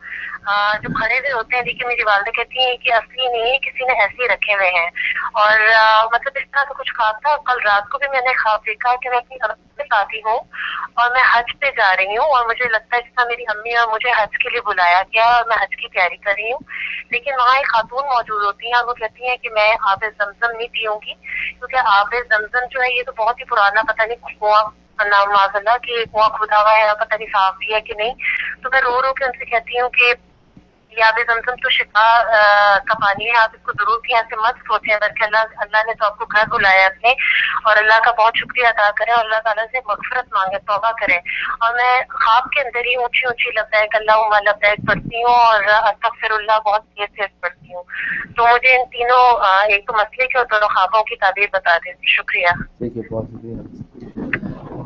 جو کھڑے ہوئے ہوتے ہیں، لیکن میری والدہ کہتی ہیں کہ اصلی نہیں ہے، کسی نے ایسے ہی رکھے ہوئے ہیں. اور مطلب اس طرح کا کچھ خواب تھا. کل رات کو بھی میں نے خواب دیکھا کہ میں اپنی امی کے ساتھ ہی ہوں اور میں حج پہ جا رہی ہوں، اور مجھے لگتا ہے جس طرح میری امی اور مجھے حج کے لیے بلایا گیا اور میں حج کی تیاری کر رہی ہوں. لیکن وہاں ایک خاتون موجود ہوتی ہیں اور وہ کہتی ہیں کہ میں آب زمزم نہیں پیوں گی، کیونکہ آب زمزم جو ہے یہ تو بہت ہی پرانا، پتہ نہیں کنواں، معاذ اللہ کہ کنواں کھدا ہوا ہے، پتہ نہیں صاف بھی ہے کہ نہیں. تو میں رو رو کے ان سے کہتی ہوں کہ یہ آب زمزم تو شفا کا پانی ہے، آپ اس کو ضرور پئیں. ایسے مت سوچیں اگر کہ اللہ نے تو آپ کو گھر بلایا اپنے، اور اللہ کا بہت شکریہ ادا کریں اور اللہ تعالیٰ سے مغفرت مانگے، توبہ کریں. اور میں خواب کے اندر ہی اونچی اونچی لبیک اللہم لبیک پڑھتی ہوں اور استغفر اللہ بہت تیز تیز پڑھتی ہوں. تو مجھے ان تینوں ایک تو مسئلے کے اور دونوں خوابوں کی تعبیر بتا دیں. شکریہ.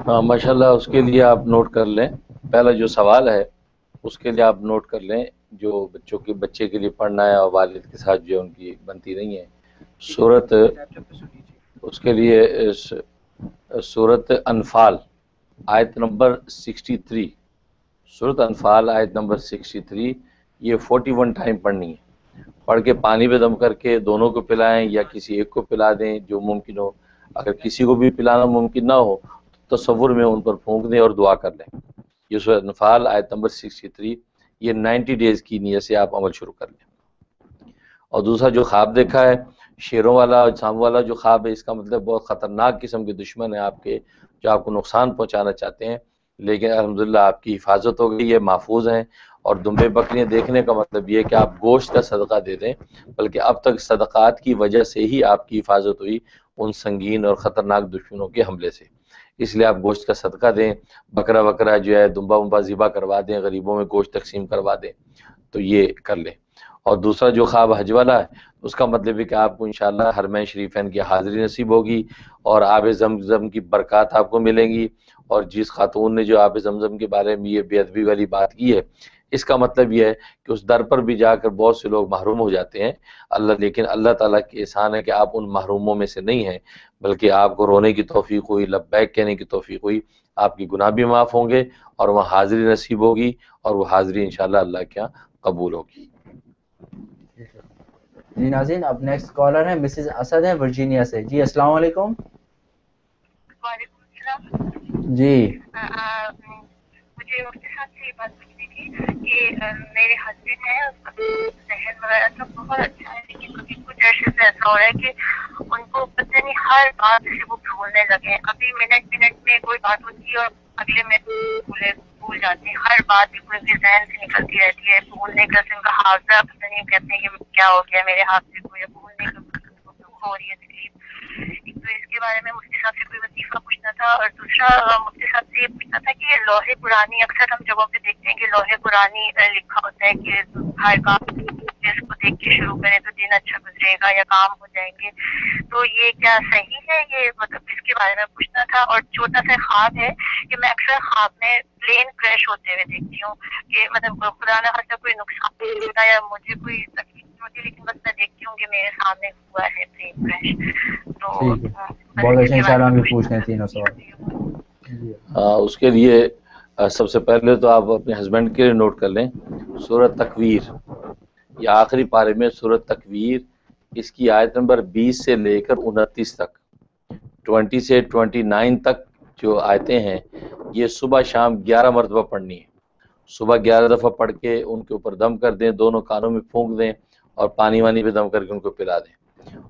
ہاں ماشاء اللہ، اس کے لیے آپ نوٹ کر لیں. پہلا جو سوال ہے اس کے لیے آپ نوٹ کر لیں، جو بچے کے لیے پڑھنا ہے اور والد کے ساتھ جو ان کی بنتی نہیں ہے. سورت اس کے لیے سورت انفال آیت نمبر 63، سورت انفال آیت نمبر 63، یہ 41 ٹائم پڑھنی ہے. پڑھ کے پانی پہ دم کر کے دونوں کو پلائیں یا کسی ایک کو پلا دیں جو ممکن ہو. اگر کسی کو بھی پلانا ممکن نہ ہو تو تصور میں ان پر پھونک دیں اور دعا کر لیں. یہ سورۃ انفال آیت نمبر 63، یہ 90 ڈیز کی نیت سے آپ عمل شروع کر لیں. اور دوسرا جو خواب دیکھا ہے شیروں والا اور سانپ والا جو خواب ہے، اس کا مطلب بہت خطرناک قسم کے دشمن ہیں آپ کے جو آپ کو نقصان پہنچانا چاہتے ہیں، لیکن الحمدللہ آپ کی حفاظت ہو گئی ہے، محفوظ ہیں. اور دمبے بکریاں دیکھنے کا مطلب یہ ہے کہ آپ گوشت کا صدقہ دے دیں، بلکہ اب تک صدقات کی وجہ سے ہی آپ کی حفاظت ہوئی ان سنگین اور خطرناک دشمنوں کے حملے سے. اس لیے آپ گوشت کا صدقہ دیں، بکرا جو ہے دمبا ذبح کروا دیں، غریبوں میں گوشت تقسیم کروا دیں، تو یہ کر لیں. اور دوسرا جو خواب حج والا ہے اس کا مطلب ہے کہ آپ کو انشاءاللہ حرمین شریفین کی حاضری نصیب ہوگی اور آب زمزم کی برکات آپ کو ملیں گی. اور جس خاتون نے جو آب زمزم کے بارے میں یہ بے ادبی والی بات کی ہے، اس کا مطلب یہ ہے کہ اس در پر بھی جا کر بہت سے لوگ محروم ہو جاتے ہیں لیکن اللہ تعالیٰ کی احسان ہے کہ آپ ان محروموں میں سے نہیں ہیں، بلکہ آپ کو رونے کی توفیق ہوئی، لبیک کہنے کی توفیق ہوئی، آپ کی گناہ بھی معاف ہوں گے اور وہاں حاضری نصیب ہوگی، اور وہ حاضری انشاءاللہ اللہ کے یہاں قبول ہوگی. جی ناظرین، اب نیکسٹ کالر ہیں مسز اسد ہیں ورجینیا سے. جی السلام علیکم. وعلیکم السلام. جی مجھے مفتی صاحب سے یہ بات پوچھنی تھی کہ میرے ہسبینڈ ہے اس کا ذہن وغیرہ سب بہت اچھا ہے، لیکن کبھی کچھ عرصے سے ایسا ہو رہا ہے کہ ان کو پتہ نہیں ہر بات سے وہ بھولنے لگے. ابھی منٹ میں کوئی بات ہوتی ہے اور اگلے منٹ بھول جاتے ہیں. ہر بات بالکل ان کے ذہن سے نکلتی رہتی ہے. بھولنے کا ان کا حافظہ پتہ نہیں کہتے ہیں یہ کیا ہو گیا میرے ہاتھ سے کو، یا بھولنے کا ہو رہی ہے تکلیف. ایک تو اس کے بارے میں مفتی صاحب سے کوئی وظیفہ پوچھنا تھا، اور دوسرا مفتی صاحب سے یہ پوچھنا تھا کہ یہ لوح قرآنی اکثر ہم جگہوں پہ دیکھتے ہیں کہ لوح قرآنی لکھا ہوتا ہے کہ ہر کام جس کو دیکھ کے شروع کریں تو دن اچھا گزرے گا یا کام ہو جائیں گے. تو یہ کیا صحیح ہے؟ یہ مطلب اس کے بارے میں پوچھنا تھا. اور چھوٹا سا خواب ہے کہ میں اکثر خواب میں پلین کریش ہوتے ہوئے دیکھتی ہوں کہ مطلب خدا نہ خاصا کوئی نقصان نہیں ہوتا یا مجھے کوئی تکلیف نہیں ہوتی، لیکن بس میں دیکھتی ہوں کہ میرے سامنے ہوا ہے پلین کریش. تو ٹھیک ہے، بس بہت اس اچھا. کے بارے انشاءاللہ ہم میں بھی پوچھنا پوچھتے ہیں تھا. تینوں سوال. جی اس کے لیے سب سے پہلے تو آپ اپنے ہسبینڈ کے لیے نوٹ کر لیں سورۃ تکویر، یا آخری پارے میں سورۃ تکویر، اس کی آیت نمبر 20 سے لے کر 29 تک، 20 سے 29 تک جو آیتیں ہیں یہ صبح شام 11 مرتبہ پڑھنی ہے. صبح 11 دفعہ پڑھ کے ان کے اوپر دم کر دیں، دونوں کانوں میں پھونک دیں اور پانی وانی پہ دم کر کے ان کو پلا دیں.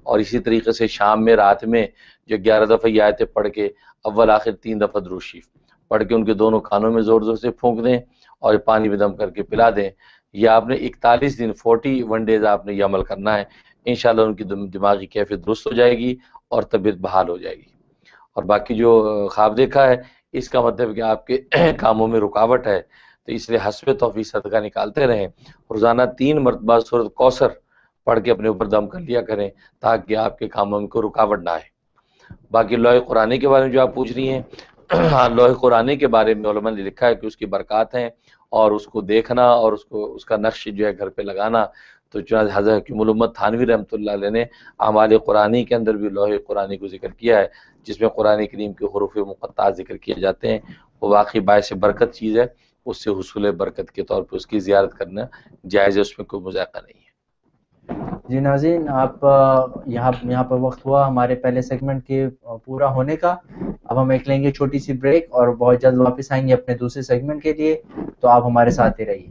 اور اسی طریقے سے شام میں رات میں جو 11 دفعہ یہ آیتیں پڑھ کے اول آخر 3 دفعہ درود شریف پڑھ کے ان کے دونوں کانوں میں زور زور سے پھونک دیں اور پانی میں دم کر کے پلا دیں. یہ آپ نے 41 دن 41 ڈیز آپ نے یہ عمل کرنا ہے. انشاءاللہ ان کی دماغی کیفیت درست ہو جائے گی اور طبیعت بحال ہو جائے گی. اور باقی جو خواب دیکھا ہے اس کا مطلب کہ آپ کے کاموں میں رکاوٹ ہے، تو اس لیے حسب توفیق صدقہ نکالتے رہیں. روزانہ 3 مرتبہ سورۃ کوثر پڑھ کے اپنے اوپر دم کر لیا کریں تاکہ آپ کے کاموں میں کوئی رکاوٹ نہ آئے. باقی لوح قرآنی کے بارے میں جو آپ پوچھ رہی ہیں، ہاں لوح قرآنی کے بارے میں علماء نے لکھا ہے کہ اس کی برکات ہیں اور اس کو دیکھنا اور اس کا نقش جو ہے گھر پہ لگانا. تو چنانچہ حضرت حکیم الامت تھانوی رحمۃ اللہ علیہ نے اعمال قرآنی کے اندر بھی لوح قرآنی کو ذکر کیا ہے، جس میں قرآن کریم کے حروف مقطعات ذکر کیے جاتے ہیں. وہ واقعی باعث برکت چیز ہے، اس سے حصول برکت کے طور پہ اس کی زیارت کرنا جائز ہے، اس میں کوئی مذاقہ نہیں ہے. جی ناظرین، آپ یہاں پر وقت ہوا ہمارے پہلے سیگمنٹ کے پورا ہونے کا. اب ہم ایک لیں گے چھوٹی سی بریک اور بہت جلد واپس آئیں گے اپنے دوسرے سیگمنٹ کے لیے. تو آپ ہمارے ساتھ ہی رہیے.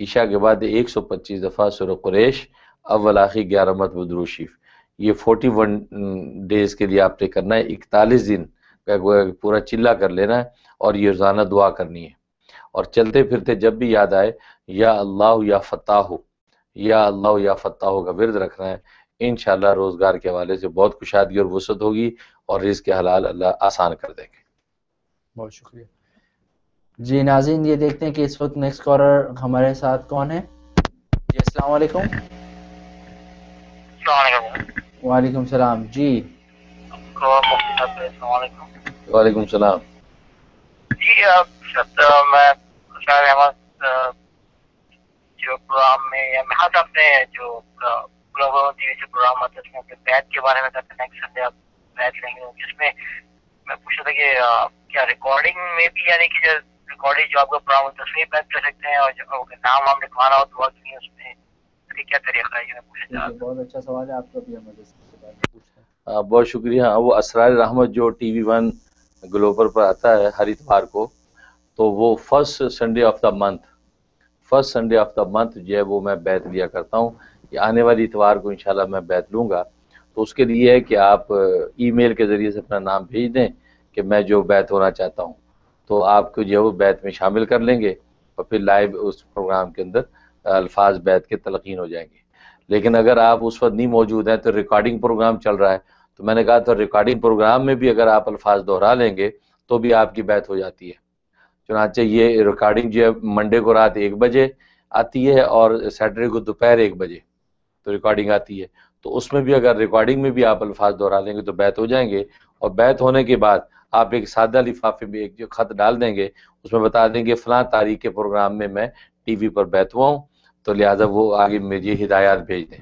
عشاء کے بعد 125 دفعہ سورہ قریش، اول آخر 11 مرتبہ درود شریف. یہ 41 ڈیز کے لیے آپ نے کرنا ہے، 41 دن کا پورا چلا کر لینا ہے، اور یہ روزانہ دعا کرنی ہے. اور چلتے پھرتے جب بھی یاد آئے یا اللہ یا فتاح، یا اللہ یا فتاح کا ورد رکھنا ہے. انشاءاللہ روزگار کے حوالے سے بہت کشادگی اور وسعت ہوگی، اور رزق کے حلال اللہ آسان کر دیں گے. بہت شکریہ. جی ناظرین، یہ دیکھتے ہیں کہ اس وقت نیکسٹ کالر ہمارے ساتھ کون ہے. جی السلام علیکم. السلام علیکم. وعلیکم السلام. جی السلام علیکم. وعلیکم السلام. جی میں خسرو احمد جو پروگرام میں ہاتھ اپنے جو ٹی وی سے پروگرام آتا ہے اس میں اپنے بیت کے بارے میں کرتے ہیں کہ سنڈے آپ بیت لیں گے، جس میں میں پوچھ رہا تھا کہ کیا ریکارڈنگ میں بھی، یعنی کہ جو ریکارڈنگ جو آپ کا پروگرام ہوتا ہے اس میں بیت کر سکتے ہیں، اور جو نام ہم لکھوانا ہو تو وقت نہیں اس میں اس کا کیا طریقہ ہے، یہ میں پوچھنا چاہ رہا تھا. بہت اچھا سوال ہے آپ کا بھی، ہم پوچھتے ہیں. بہت شکریہ. وہ اسرار رحمت جو ٹی وی 1 گلوبل پر آتا ہے ہر اتوار کو، تو وہ first Sunday of the month جو ہے وہ میں بیت لیا کرتا ہوں. یہ آنے والی اتوار کو انشاءاللہ میں بیت لوں گا. تو اس کے لیے ہے کہ آپ ای میل کے ذریعے سے اپنا نام بھیج دیں کہ میں جو بیت ہونا چاہتا ہوں، تو آپ کو جو ہے وہ بیت میں شامل کر لیں گے، اور پھر لائیو اس پروگرام کے اندر الفاظ بیت کے تلقین ہو جائیں گے. لیکن اگر آپ اس وقت نہیں موجود ہیں تو ریکارڈنگ پروگرام چل رہا ہے، تو میں نے کہا تو ریکارڈنگ پروگرام میں بھی اگر آپ الفاظ دہرا لیں گے تو بھی آپ کی بیت ہو جاتی ہے. چنانچہ یہ ریکارڈنگ جو ہے منڈے کو رات 1 بجے آتی ہے، اور سیٹرڈے کو دوپہر 1 بجے تو ریکارڈنگ آتی ہے. تو اس میں بھی اگر ریکارڈنگ میں بھی آپ الفاظ دہرا لیں گے تو بیت ہو جائیں گے. اور بیت ہونے کے بعد آپ ایک سادہ لفافے میں ایک جو خط ڈال دیں گے، اس میں بتا دیں گے فلاں تاریخ کے پروگرام میں ٹی وی پر بیت ہوا ہوں، تو لہٰذا وہ آگے مجھے ہدایات بھیج دیں.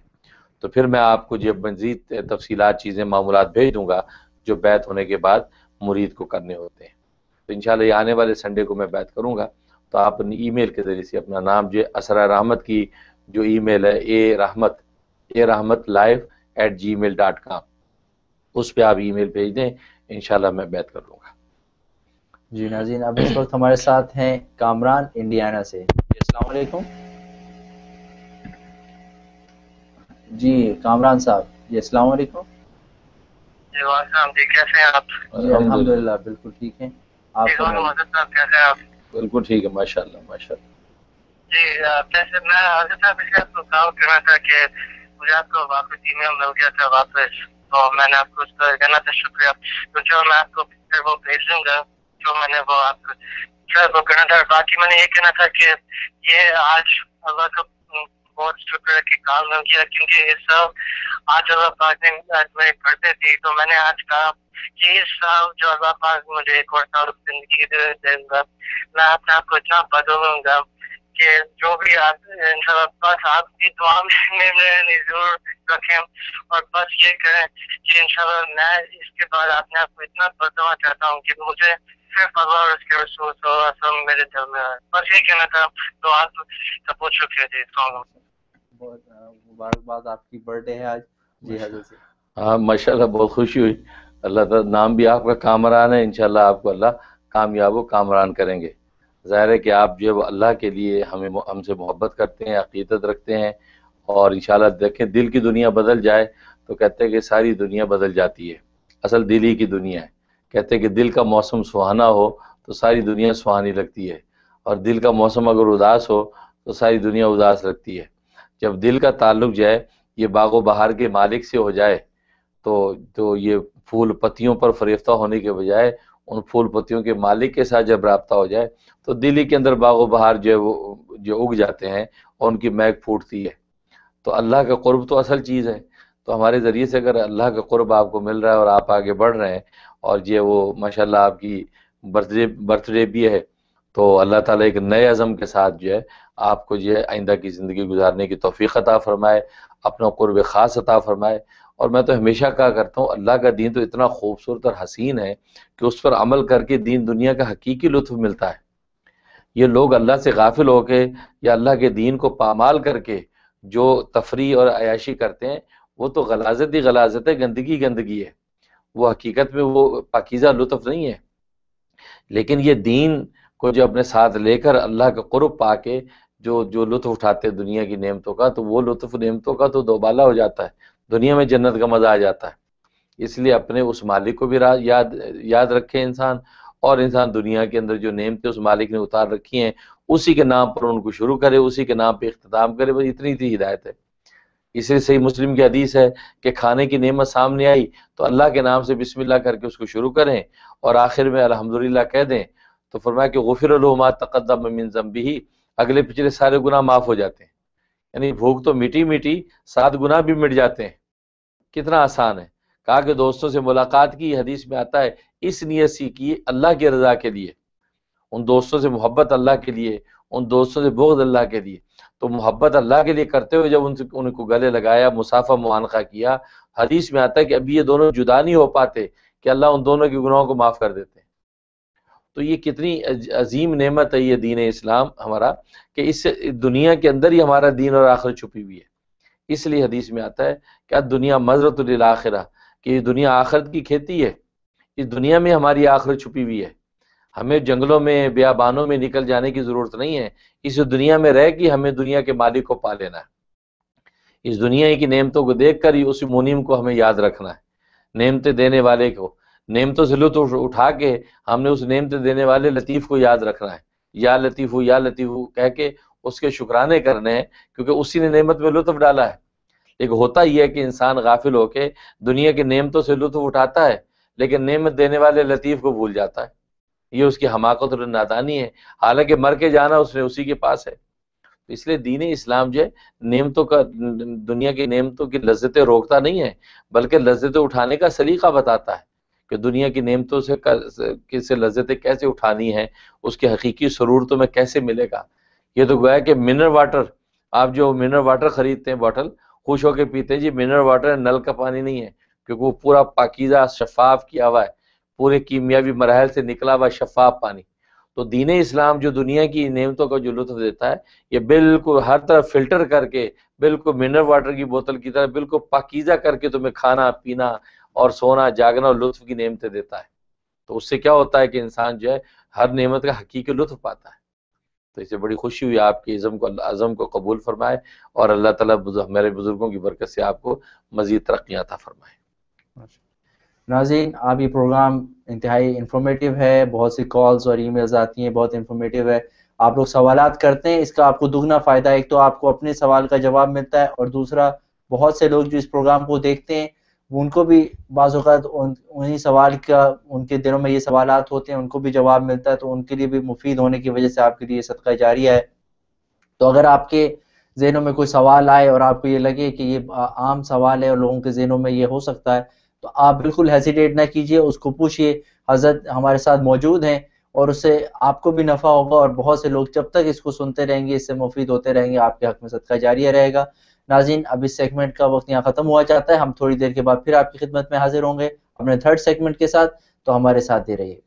تو پھر میں آپ کو جو مزید تفصیلات چیزیں معمولات بھیج دوں گا جو بیت ہونے کے بعد مرید کو کرنے ہوتے ہیں. تو انشاءاللہ یہ آنے والے سنڈے کو میں بیت کروں گا. تو آپ ای میل کے ذریعے سے اپنا نام جو اسرار رحمت کی جو ای میل ہے arahmat@gmail.com، اس پہ آپ ای میل بھیج دیں، انشاءاللہ میں بیت کر لوں گا. جی ناظرین، اب اس وقت ہمارے ساتھ ہیں کامران انڈیانا سے. جی السلام علیکم. جی کامران صاحب، جی السلام علیکم. جی وعلیکم. جی کیسے ہیں آپ؟ جی الحمدللہ بالکل ٹھیک ہیں. آپ حضرت صاحب کیسے ہیں آپ؟ بالکل ٹھیک ہے، ماشاءاللہ ماشاءاللہ. جی کیسے میں حضرت صاحب اس لیے آپ کو کال کرنا تھا کہ مجھے آپ کو واپس ای میل مل گیا تھا واپس، تو میں نے آپ کو اس کا کہنا تھا شکریہ. تو جو میں آپ کو پھر وہ بھیج دوں گا جو میں نے وہ آپ کو کرنا تھا. باقی میں نے یہ کہنا تھا کہ یہ آج اللہ کا بہت شکر ہے کہ کام مل گیا، کیونکہ یہ سب آج اللہ پاک نے میں پڑھتے تھی، تو میں نے آج کہا کہ اس سال جو اللہ پاک مجھے ایک اور سال زندگی دے گا، میں اپنے آپ کو اتنا بدلوں گا کہ جو بھی آپ انشاءاللہ بس آپ کی دعا میں ضرور رکھیں، اور بس یہ کریں کہ انشاءاللہ میں اس کے بعد اپنے آپ کو اتنا بدلنا چاہتا ہوں کہ مجھے صرف اللہ اور اس کے رسول صلی اللہ علیہ وسلم میرے دل میں ہے. بس یہ کہنا تھا. تو آپ کا بہت شکریہ. جی السلام علیکم. بہت مبارکباد، آپ کی برتھ ڈے ہے آج. جی حضرت سے. ہاں ماشاءاللہ، بہت خوشی ہوئی. اللہ تعالیٰ نام بھی آپ کا کامران ہے، انشاءاللہ آپ کو اللہ کامیاب و کامران کریں گے. ظاہر ہے کہ آپ جو اللہ کے لیے ہم سے محبت کرتے ہیں، عقیدت رکھتے ہیں، اور انشاءاللہ دیکھیں دل کی دنیا بدل جائے تو کہتے ہیں کہ ساری دنیا بدل جاتی ہے. اصل دل ہی کی دنیا ہے. کہتے ہیں کہ دل کا موسم سہانا ہو تو ساری دنیا سہانی لگتی ہے، اور دل کا موسم اگر اداس ہو تو ساری دنیا اداس لگتی ہے. جب دل کا تعلق جو ہے یہ باغ و بہار کے مالک سے ہو جائے تو یہ پھول پتیوں پر فریفتہ ہونے کے بجائے ان پھول پتیوں کے مالک کے ساتھ جب رابطہ ہو جائے تو دل ہی کے اندر باغ و بہار جو ہے وہ جو اگ جاتے ہیں اور ان کی مہک پھوٹتی ہے. تو اللہ کا قرب تو اصل چیز ہے. تو ہمارے ذریعے سے اگر اللہ کا قرب آپ کو مل رہا ہے اور آپ آگے بڑھ رہے ہیں، اور یہ وہ ماشاءاللہ آپ کی برتھ ڈے بھی ہے، تو اللہ تعالیٰ ایک نئے عزم کے ساتھ جو ہے آپ کو جو ہے آئندہ کی زندگی گزارنے کی توفیق عطا فرمائے، اپنا قرب خاص عطا فرمائے. اور میں تو ہمیشہ کہا کرتا ہوں اللہ کا دین تو اتنا خوبصورت اور حسین ہے کہ اس پر عمل کر کے دین دنیا کا حقیقی لطف ملتا ہے. یہ لوگ اللہ سے غافل ہو کے یا اللہ کے دین کو پامال کر کے جو تفریح اور عیاشی کرتے ہیں وہ تو غلاظت ہی غلاظت ہے، گندگی گندگی ہے. وہ حقیقت میں وہ پاکیزہ لطف نہیں ہے. لیکن یہ دین کو جو اپنے ساتھ لے کر اللہ کا قرب پا کے جو جو لطف اٹھاتے ہیں دنیا کی نعمتوں کا، تو وہ لطف نعمتوں کا تو دوبالا ہو جاتا ہے، دنیا میں جنت کا مزہ آ جاتا ہے۔ اس لیے اپنے اس مالک کو بھی یاد رکھے انسان، اور انسان دنیا کے اندر جو نعمتیں اس مالک نے اتار رکھی ہیں اسی کے نام پر ان کو شروع کرے، اسی کے نام پہ اختتام کرے، بس اتنی سی ہدایت ہے۔ اس لیے صحیح مسلم کی حدیث ہے کہ کھانے کی نعمت سامنے آئی تو اللہ کے نام سے بسم اللہ کر کے اس کو شروع کریں اور آخر میں الحمدللہ کہہ دیں، تو فرمایا کہ غفر له ما تقدم من ذنبہ، اگلے پچھلے سارے گناہ معاف ہو جاتے ہیں۔ یعنی بھوک تو میٹھی میٹھی، 7 گناہ بھی مٹ جاتے ہیں، کتنا آسان ہے۔ کہا کہ دوستوں سے ملاقات کی، حدیث میں آتا ہے اس نیت سے کی اللہ کی رضا کے لیے، ان دوستوں سے محبت اللہ کے لیے، ان دوستوں سے بغض اللہ کے لیے۔ تو محبت اللہ کے لیے کرتے ہوئے جب ان کو گلے لگایا، مصافحہ معانقہ کیا، حدیث میں آتا ہے کہ ابھی یہ دونوں جدا نہیں ہو پاتے کہ اللہ ان دونوں کے گناہوں کو معاف کر دیتے ہیں۔ تو یہ کتنی عظیم نعمت ہے یہ دین اسلام ہمارا، کہ اس سے دنیا کے اندر ہی ہمارا دین اور آخرت چھپی ہوئی ہے۔ اس لیے حدیث میں آتا ہے کہ دنیا مزرعۃ للآخرہ، کہ یہ دنیا آخرت کی کھیتی ہے، اس دنیا میں ہماری آخرت چھپی ہوئی ہے۔ ہمیں جنگلوں میں بیابانوں میں نکل جانے کی ضرورت نہیں ہے، اس دنیا میں رہ کے ہمیں دنیا کے مالک کو پا لینا ہے، اس دنیا کی نعمتوں کو دیکھ کر ہی اس منعم کو ہمیں یاد رکھنا ہے، نعمتیں دینے والے کو، نعمتوں سے لطف اٹھا کے ہم نے اس نعمتیں دینے والے لطیف کو یاد رکھنا ہے، یا لطیف کہہ کے اس کے شکرانے کرنے ہیں، کیونکہ اسی نے نعمت میں لطف ڈالا ہے۔ ایک ہوتا ہی ہے کہ انسان غافل ہو کے دنیا کی نعمتوں سے لطف اٹھاتا ہے لیکن نعمت دینے والے لطیف کو بھول جاتا ہے، یہ اس کی حماقت اور نادانی ہے، حالانکہ مر کے جانا اس نے اسی کے پاس ہے۔ اس لیے دین اسلام جو ہے نعمتوں کا، دنیا کی نعمتوں کی لذتیں روکتا نہیں ہے، بلکہ لذتیں اٹھانے کا سلیقہ بتاتا ہے کہ دنیا کی نعمتوں سے لذتیں کیسے اٹھانی ہیں، اس کے حقیقی سرور تمہیں کیسے ملے گا۔ یہ تو گویا کہ منرل واٹر، آپ جو منرل واٹر خریدتے ہیں باٹل، خوش ہو کے پیتے ہیں، جی منرل واٹر نل کا پانی نہیں ہے، کیونکہ وہ پورا پاکیزہ شفاف کیا ہوا ہے، پورے کیمیاوی مراحل سے نکلا ہوا شفاف پانی۔ تو دین اسلام جو دنیا کی نعمتوں کا جو لطف دیتا ہے، یہ بالکل ہر طرف فلٹر کر کے، بالکل منرل واٹر کی بوتل کی طرح بالکل پاکیزہ کر کے تمہیں کھانا پینا اور سونا جاگنا اور لطف کی نعمتیں دیتا ہے۔ تو اس سے کیا ہوتا ہے کہ انسان جو ہے ہر نعمت کا حقیقی لطف پاتا ہے۔ تو اس سے بڑی خوشی ہوئی، آپ کے عزم کو قبول فرمائے، اور اللہ تعالیٰ میرے بزرگوں کی برکت سے آپ کو مزید ترقیاں عطا فرمائے۔ ناظرین، آپ یہ پروگرام انتہائی انفارمیٹیو ہے، بہت سی کالز اور ای میلز آتی ہیں، بہت انفارمیٹیو ہے، آپ لوگ سوالات کرتے ہیں، اس کا آپ کو دگنا فائدہ ہے، ایک تو آپ کو اپنے سوال کا جواب ملتا ہے، اور دوسرا بہت سے لوگ جو اس پروگرام کو دیکھتے ہیں ان کو بھی بعض اوقات انہی سوال کا، ان کے دلوں میں یہ سوالات ہوتے ہیں، ان کو بھی جواب ملتا ہے، تو ان کے لیے بھی مفید ہونے کی وجہ سے آپ کے لیے صدقہ جاریہ ہے۔ تو اگر آپ کے ذہنوں میں کوئی سوال آئے اور آپ کو یہ لگے کہ یہ عام سوال ہے اور لوگوں کے ذہنوں میں یہ ہو سکتا ہے، تو آپ بالکل ہیزیٹیٹ نہ کیجئے، اس کو پوچھئے، حضرت ہمارے ساتھ موجود ہیں، اور اس سے آپ کو بھی نفع ہوگا، اور بہت سے لوگ جب تک اس کو سنتے رہیں گے، اس سے مفید ہوتے رہیں گے، آپ کے حق میں صدقہ جاریہ رہے گا۔ ناظرین، اب اس سیگمنٹ کا وقت یہاں ختم ہوا جاتا ہے، ہم تھوڑی دیر کے بعد پھر آپ کی خدمت میں حاضر ہوں گے اپنے تھرڈ سیگمنٹ کے ساتھ، تو ہمارے ساتھ دے رہیے گا۔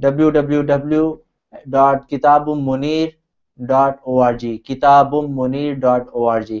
www.kitabummunir.org, kitabummunir.org।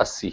80।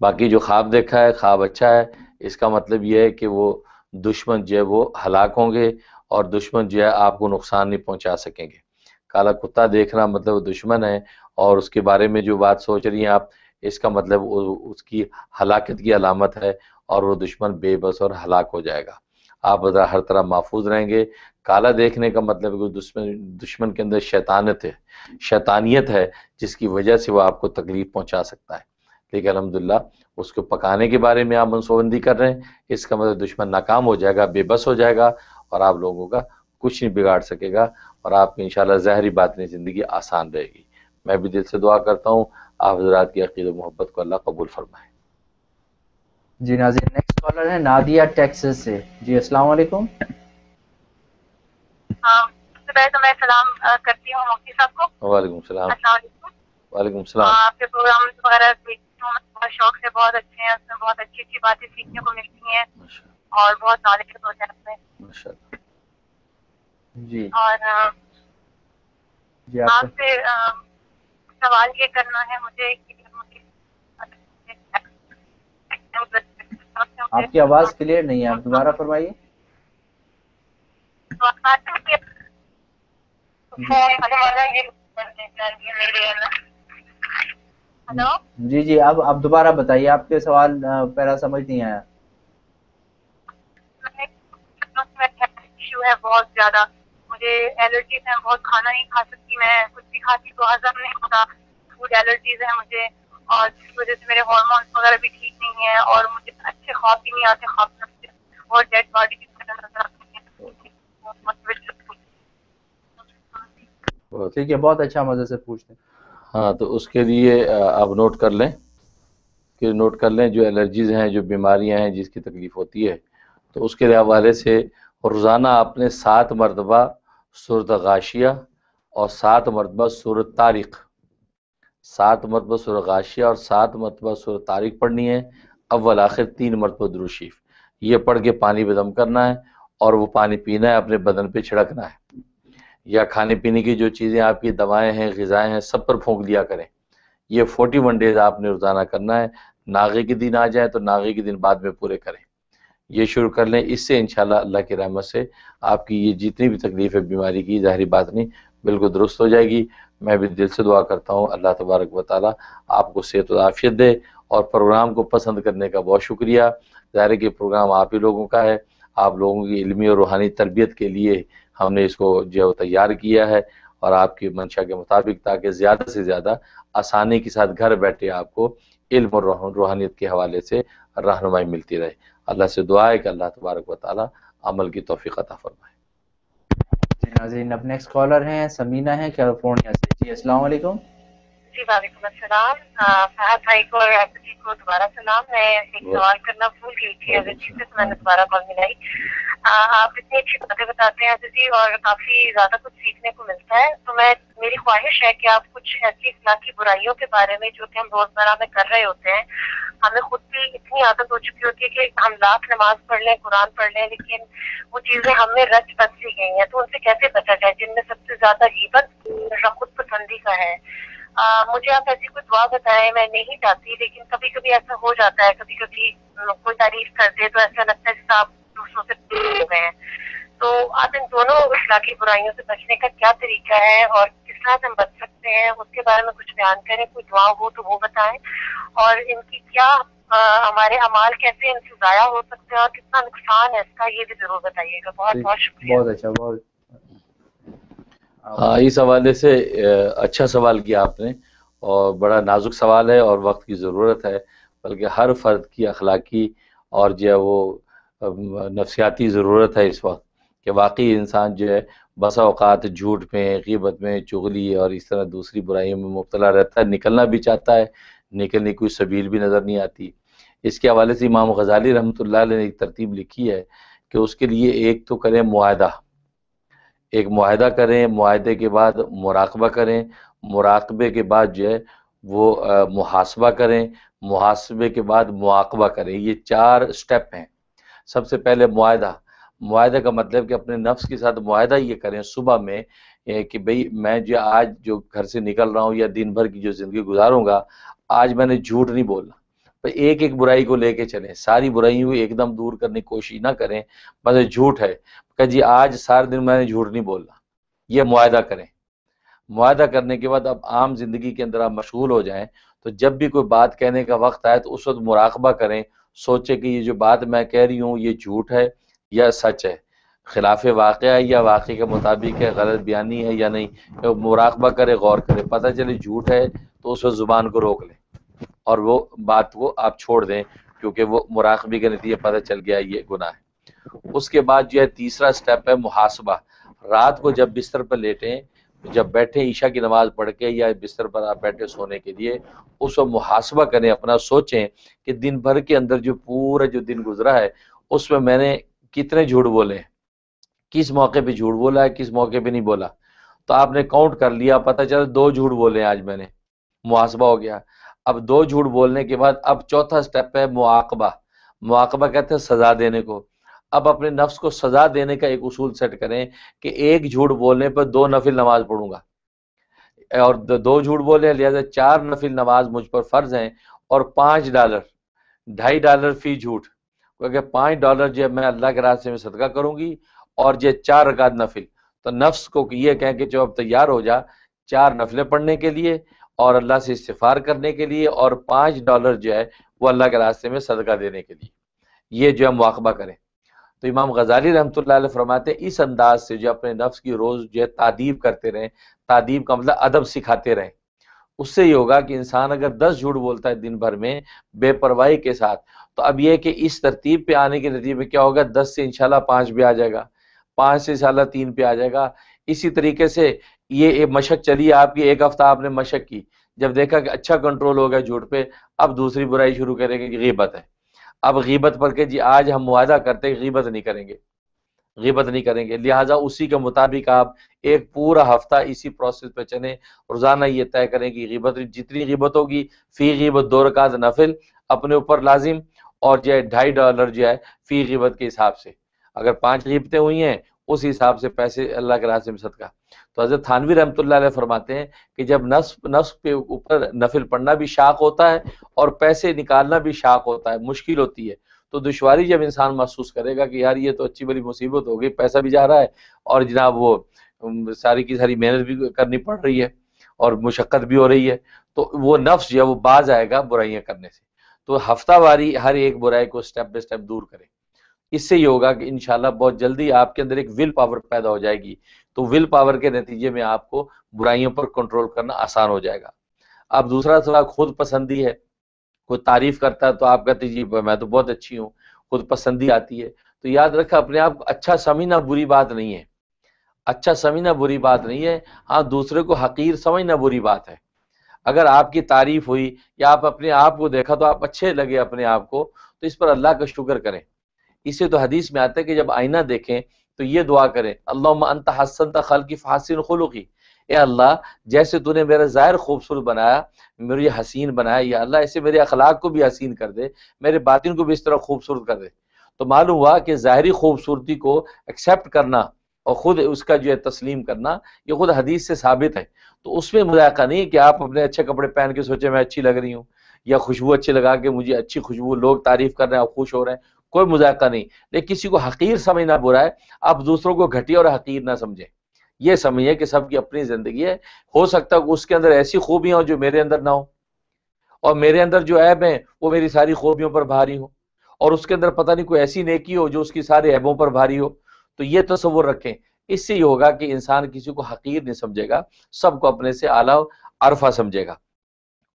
باقی جو خواب دیکھا ہے خواب اچھا ہے، اس کا مطلب یہ ہے کہ وہ دشمن جو ہے وہ ہلاک ہوں گے اور دشمن جو ہے آپ کو نقصان نہیں پہنچا سکیں گے۔ کالا کتا دیکھنا مطلب وہ دشمن ہے، اور اس کے بارے میں جو بات سوچ رہی ہیں آپ، اس کا مطلب اس کی ہلاکت کی علامت ہے، اور وہ دشمن بے بس اور ہلاک ہو جائے گا۔ آپ ہر طرح محفوظ رہیں گے۔ کالا دیکھنے کا مطلب ہے کہ دشمن کے اندر شیطانیت ہے، جس کی وجہ سے وہ آپ کو تکلیف پہنچا سکتا ہے، لیکن الحمدللہ اس کو پکانے کے بارے میں آپ منصوبہ بندی کر رہے ہیں، اس کا مطلب دشمن ناکام ہو جائے گا، بے بس ہو جائے گا، اور آپ لوگوں کا کچھ نہیں بگاڑ سکے گا، اور آپ کی انشاءاللہ ظاہری باطنی زندگی آسان رہے گی۔ میں بھی دل سے دعا کرتا ہوں آپ حضرات کی عقیدت و محبت کو اللہ قبول فرمائے۔ جی ناظرین، نیکسٹ کالر ہے نادیہ ٹیکسس سے۔ جی السلام علیکم۔ ہاں، سب سے پہلے تو میں سلام کرتی ہوں مفتی صاحب کو۔ وعلیکم السلام۔ السلام علیکم۔ وعلیکم السلام۔ آپ کے پروگرام وغیرہ دیکھتی ہوں بہت شوق سے، بہت اچھے ہیں، اس میں بہت اچھی اچھی باتیں سیکھنے کو ملتی ہیں اور بہت نالج ہو جاتے ہیں۔ ماشاءاللہ۔ جی اور جی آپ سے سوال یہ کرنا ہے مجھے کہ آپ کی آواز کلیئر نہیں ہے، آپ دوبارہ فرمائیے۔ ہلو جی جی، اب دوبارہ بتائیے، آپ کے سوال پہلا سمجھ نہیں آیا۔ ایشو ہے بہت زیادہ، مجھے الرجیز ہیں، بہت کھانا نہیں کھا سکتی میں، کچھ بھی کھاتی تو ہضم نہیں ہوتا، فوڈ الرجیز ہیں مجھے، اور جس وجہ سے میرے ہارمونس وغیرہ بھی ٹھیک نہیں ہیں، اور مجھے اچھے خواب بھی نہیں آتے، خواب میں اور ڈیڈ باڈی کی طرح نظر آتی ہے۔ ٹھیک ہے، بہت اچھا، مزے سے پوچھتے ہیں۔ ہاں، تو اس کے لیے آپ نوٹ کر لیں جو الرجیز ہیں، جو بیماریاں ہیں جس کی تکلیف ہوتی ہے، تو اس کے حوالے سے روزانہ آپ نے 7 مرتبہ سورۃ غاشیہ اور 7 مرتبہ سورۃ طارق، 7 مرتبہ سورۃ غاشیہ اور 7 مرتبہ سورۃ طارق پڑھنی ہے، اول آخر 3 مرتبہ درود شریف، یہ پڑھ کے پانی پہ دم کرنا ہے، اور وہ پانی پینا ہے، اپنے بدن پہ چھڑکنا ہے، یا کھانے پینے کی جو چیزیں آپ کی دوائیں ہیں، غذائیں ہیں، سب پر پھونک دیا کریں۔ یہ 41 ڈیز آپ نے روزانہ کرنا ہے، ناغے کے دن آ جائیں تو ناغے کے دن بعد میں پورے کریں، یہ شروع کر لیں۔ اس سے انشاءاللہ اللہ کی رحمت سے آپ کی یہ جتنی بھی تکلیف ہے بیماری کی، ظاہری باطنی، بالکل درست ہو جائے گی۔ میں بھی دل سے دعا کرتا ہوں اللہ تبارک و تعالیٰ آپ کو صحت و عافیت دے، اور پروگرام کو پسند کرنے کا بہت شکریہ۔ ظاہر ہے کہ پروگرام آپ ہی لوگوں کا ہے، آپ لوگوں کی علمی اور روحانی تربیت کے لیے ہم نے اس کو جو تیار کیا ہے، اور آپ کی منشا کے مطابق، تاکہ زیادہ سے زیادہ آسانی کے ساتھ گھر بیٹھے آپ کو علم اور روحانیت کے حوالے سے رہنمائی ملتی رہے۔ اللہ سے دعا ہے کہ اللہ تبارک و تعالیٰ عمل کی توفیق عطا فرمائے۔ جی ناظرین، اب نیکسٹ کالر ہیں سمینہ ہیں کیلیفورنیا سے۔ جی السلام علیکم۔ جی وعلیکم السلام، فہد بھائی کو اور آپ جی کو دوبارہ سلام۔ میں ایک سوال کرنا بھول گئی تھی حضرت جی سے، تو میں نے دوبارہ کال ملائی۔ آپ اتنی اچھی باتیں بتاتے ہیں حضرت جی، اور کافی زیادہ کچھ سیکھنے کو ملتا ہے، تو میری خواہش ہے کہ آپ کچھ ایسی اخلاقی برائیوں کے بارے میں جو کہ ہم روزمرہ میں کر رہے ہوتے ہیں، ہمیں خود بھی اتنی عادت ہو چکی ہوتی ہے کہ ہم لاکھ نماز پڑھ لیں، قرآن پڑھ لیں، لیکن وہ چیزیں ہم میں رچ بس سی گئی ہیں، تو ان سے کیسے بچا جائے؟ جن میں سب سے زیادہ غیبت خود پسندی کا ہے۔ مجھے آپ ایسی کوئی دعا بتائیں، میں نہیں چاہتی، لیکن کبھی کبھی ایسا ہو جاتا ہے، کبھی کبھی کوئی تعریف کر دے تو ایسا لگتا ہے جیسے آپ دوسروں سے ہو گئے ہیں۔ تو آپ ان دونوں اخلاقی برائیوں سے بچنے کا کیا طریقہ ہے اور کس طرح سے ہم بچ سکتے ہیں، اس کے بارے میں کچھ بیان کریں، کوئی دعا ہو تو وہ بتائیں، اور ان کی کیا ہمارے اعمال کیسے ان سے ضائع ہو سکتے ہیں اور کتنا نقصان ہے اس کا، یہ بھی ضرور بتائیے گا۔ بہت بہت شکریہ۔ بہت اچھا، بہت ہاں، اس حوالے سے اچھا سوال کیا آپ نے، اور بڑا نازک سوال ہے اور وقت کی ضرورت ہے، بلکہ ہر فرد کی اخلاقی اور جو ہے وہ نفسیاتی ضرورت ہے اس وقت، کہ واقعی انسان جو ہے بسا اوقات جھوٹ میں، غیبت میں، چغلی اور اس طرح دوسری برائیوں میں مبتلا رہتا ہے، نکلنا بھی چاہتا ہے، نکلنے کی کوئی سبیل بھی نظر نہیں آتی۔ اس کے حوالے سے امام غزالی رحمۃ اللہ علیہ نے ایک ترتیب لکھی ہے کہ اس کے لیے ایک تو کریں معاہدہ، ایک معاہدہ کریں، معاہدے کے بعد مراقبہ کریں، مراقبے کے بعد جو ہے وہ محاسبہ کریں، محاسبے کے بعد مراقبہ کریں۔ یہ 4 سٹیپ ہیں۔ سب سے پہلے معاہدہ کا مطلب کہ اپنے نفس کے ساتھ معاہدہ یہ کریں صبح میں کہ بھئی میں جو آج جو گھر سے نکل رہا ہوں یا دن بھر کی جو زندگی گزاروں گا، آج میں نے جھوٹ نہیں بولنا، ایک ایک برائی کو لے کے چلیں، ساری برائیوں کو ایک دم دور کرنے کی کوشش نہ کریں۔ بس جھوٹ ہے کہ جی آج سارے دن میں نے جھوٹ نہیں بولنا، یہ معاہدہ کریں۔ معاہدہ کرنے کے بعد اب عام زندگی کے اندر آپ مشغول ہو جائیں تو جب بھی کوئی بات کہنے کا وقت آئے تو اس وقت مراقبہ کریں، سوچیں کہ یہ جو بات میں کہہ رہی ہوں یہ جھوٹ ہے یا سچ ہے، خلاف واقعہ ہے یا واقعے کے مطابق ہے، غلط بیانی ہے یا نہیں۔ مراقبہ کرے، غور کرے، پتہ چلے جھوٹ ہے تو اس وقت زبان کو روک لیں اور وہ بات کو آپ چھوڑ دیں، کیونکہ وہ مراقبے کے نتیجے پتہ چل گیا یہ گناہ ہے۔ اس کے بعد جو ہے تیسرا سٹیپ ہے محاسبہ۔ رات کو جب بستر پر لیٹیں، جب بیٹھیں عشاء کی نماز پڑھ کے یا بستر پر آپ بیٹھے سونے کے لیے، اس وقت محاسبہ کریں اپنا، سوچیں کہ دن بھر کے اندر جو پورا جو دن گزرا ہے اس میں نے کتنے جھوٹ بولے ہیں، کس موقع پہ جھوٹ بولا ہے، کس موقع پہ نہیں بولا۔ تو آپ نے کاؤنٹ کر لیا، پتہ چلا 2 جھوٹ بولے ہیں آج میں نے، محاسبہ ہو گیا۔ اب 2 جھوٹ بولنے کے بعد اب چوتھا سٹیپ ہے معاقبہ۔ معاقبہ کہتے ہیں سزا دینے کو۔ اب اپنے نفس کو سزا دینے کا ایک اصول سیٹ کریں کہ 1 جھوٹ بولنے پر 2 نفل نماز پڑھوں گا، اور 2 جھوٹ بولے لہذا 4 نفل نماز مجھ پر فرض ہیں، اور $5 $2.5 فی جھوٹ، کیونکہ $5 جو میں اللہ کے راستے میں صدقہ کروں گی، اور یہ 4 رکعت نفل۔ تو نفس کو یہ کہیں کہ جو اب تیار ہو جا 4 نفلیں پڑھنے کے لیے اور اللہ سے استغفار کرنے کے لیے، اور $5 جو ہے وہ اللہ کے راستے میں صدقہ دینے کے لیے، یہ جو ہے مواقبہ کریں۔ تو امام غزالی رحمۃ اللہ علیہ فرماتے ہیں اس انداز سے جو اپنے نفس کی روز جو ہے تعدیب کرتے رہیں، تعدیب کا مطلب ادب سکھاتے رہیں، اس سے یہ ہوگا کہ انسان اگر 10 جھوٹ بولتا ہے دن بھر میں بے پرواہی کے ساتھ، تو اب یہ کہ اس ترتیب پہ آنے کے نتیجے میں کیا ہوگا، 10 سے انشاءاللہ 5 بھی آ جائے گا، 5 سے انشاءاللہ 3 پہ آ جائے گا۔ اسی طریقے سے یہ ایک مشق چلی آپ کی، 1 ہفتہ آپ نے مشق کی، جب دیکھا کہ اچھا کنٹرول ہو گیا جھوٹ پہ، اب دوسری برائی شروع کریں گے کہ غیبت ہے۔ اب غیبت پر کہ جی آج ہم معاہدہ کرتے ہیں غیبت نہیں کریں گے، غیبت نہیں کریں گے، لہٰذا اسی کے مطابق آپ ایک پورا ہفتہ اسی پروسیس پہ چلیں، روزانہ یہ طے کریں کہ غیبت جتنی غیبت ہوگی فی غیبت 2 رکعت نفل اپنے اوپر لازم، اور جو ہے $2.5 جو ہے فی غیبت کے حساب سے، اگر 5 غیبتیں ہوئی ہیں اس حساب سے پیسے اللہ کے راستے میں صدقہ۔ تو حضرت تھانوی رحمۃ اللہ علیہ فرماتے ہیں کہ جب نفس کے اوپر نفل پڑھنا بھی شاق ہوتا ہے اور پیسے نکالنا بھی شاق ہوتا ہے، مشکل ہوتی ہے، تو دشواری جب انسان محسوس کرے گا کہ یار یہ تو اچھی بڑی مصیبت ہو گئی، پیسہ بھی جا رہا ہے اور جناب وہ ساری کی ساری محنت بھی کرنی پڑ رہی ہے اور مشقت بھی ہو رہی ہے، تو وہ نفس جو ہے وہ باز آئے گا برائیاں کرنے سے۔ تو ہفتہ واری ہر ایک برائی کو سٹیپ بائی سٹیپ دور کریں، اس سے یہ ہوگا کہ انشاءاللہ بہت جلدی آپ کے اندر ایک ول پاور پیدا ہو جائے گی، تو ول پاور کے نتیجے میں آپ کو برائیوں پر کنٹرول کرنا آسان ہو جائے گا۔ اب دوسرا سوال خود پسندی ہے، کوئی تعریف کرتا ہے تو آپ کہتے ہیں جی میں تو بہت اچھی ہوں، خود پسندی آتی ہے، تو یاد رکھا اپنے آپ کو اچھا سمجھنا بری بات نہیں ہے، اچھا سمجھنا بری بات نہیں ہے، ہاں دوسرے کو حقیر سمجھنا بری بات ہے۔ اگر آپ کی تعریف ہوئی یا آپ اپنے آپ کو دیکھا تو آپ اچھے لگے اپنے آپ کو، تو اس پر اللہ کا شکر کریں۔ اسے تو حدیث میں آتا ہے کہ جب آئینہ دیکھیں تو یہ دعا کریں، اللہم انت حسنت خلقی فحسن خلقی، اے اللہ جیسے تو نے میرا ظاہر خوبصورت بنایا، مجھے حسین بنایا، یا اللہ ایسے میرے اخلاق کو بھی حسین کر دے، میرے باطن کو بھی اس طرح خوبصورت کر دے۔ تو معلوم ہوا کہ ظاہری خوبصورتی کو ایکسیپٹ کرنا اور خود اس کا جو ہے تسلیم کرنا، یہ خود حدیث سے ثابت ہے۔ تو اس میں مذاقہ نہیں کہ آپ اپنے اچھے کپڑے پہن کے سوچیں میں اچھی لگ رہی ہوں، یا خوشبو اچھی لگا کے مجھے اچھی خوشبو، لوگ تعریف کر رہے ہیں آپ خوش ہو رہے ہیں، کوئی مذاقہ نہیں۔ لیکن کسی کو حقیر سمجھنا برا ہے، آپ دوسروں کو گھٹیا اور حقیر نہ سمجھیں، یہ سمجھیں کہ سب کی اپنی زندگی ہے، ہو سکتا ہے کہ اس کے اندر ایسی خوبیاں ہوں جو میرے اندر نہ ہو، اور میرے اندر جو عیب ہیں وہ میری ساری خوبیوں پر بھاری ہو، اور اس کے اندر پتہ نہیں کوئی ایسی نیکی ہو جو اس کی سارے عیبوں پر بھاری ہو۔ تو یہ تصور رکھیں، اس سے یہ ہوگا کہ انسان کسی کو حقیر نہیں سمجھے گا، سب کو اپنے سے اعلیٰ عرفہ سمجھے گا۔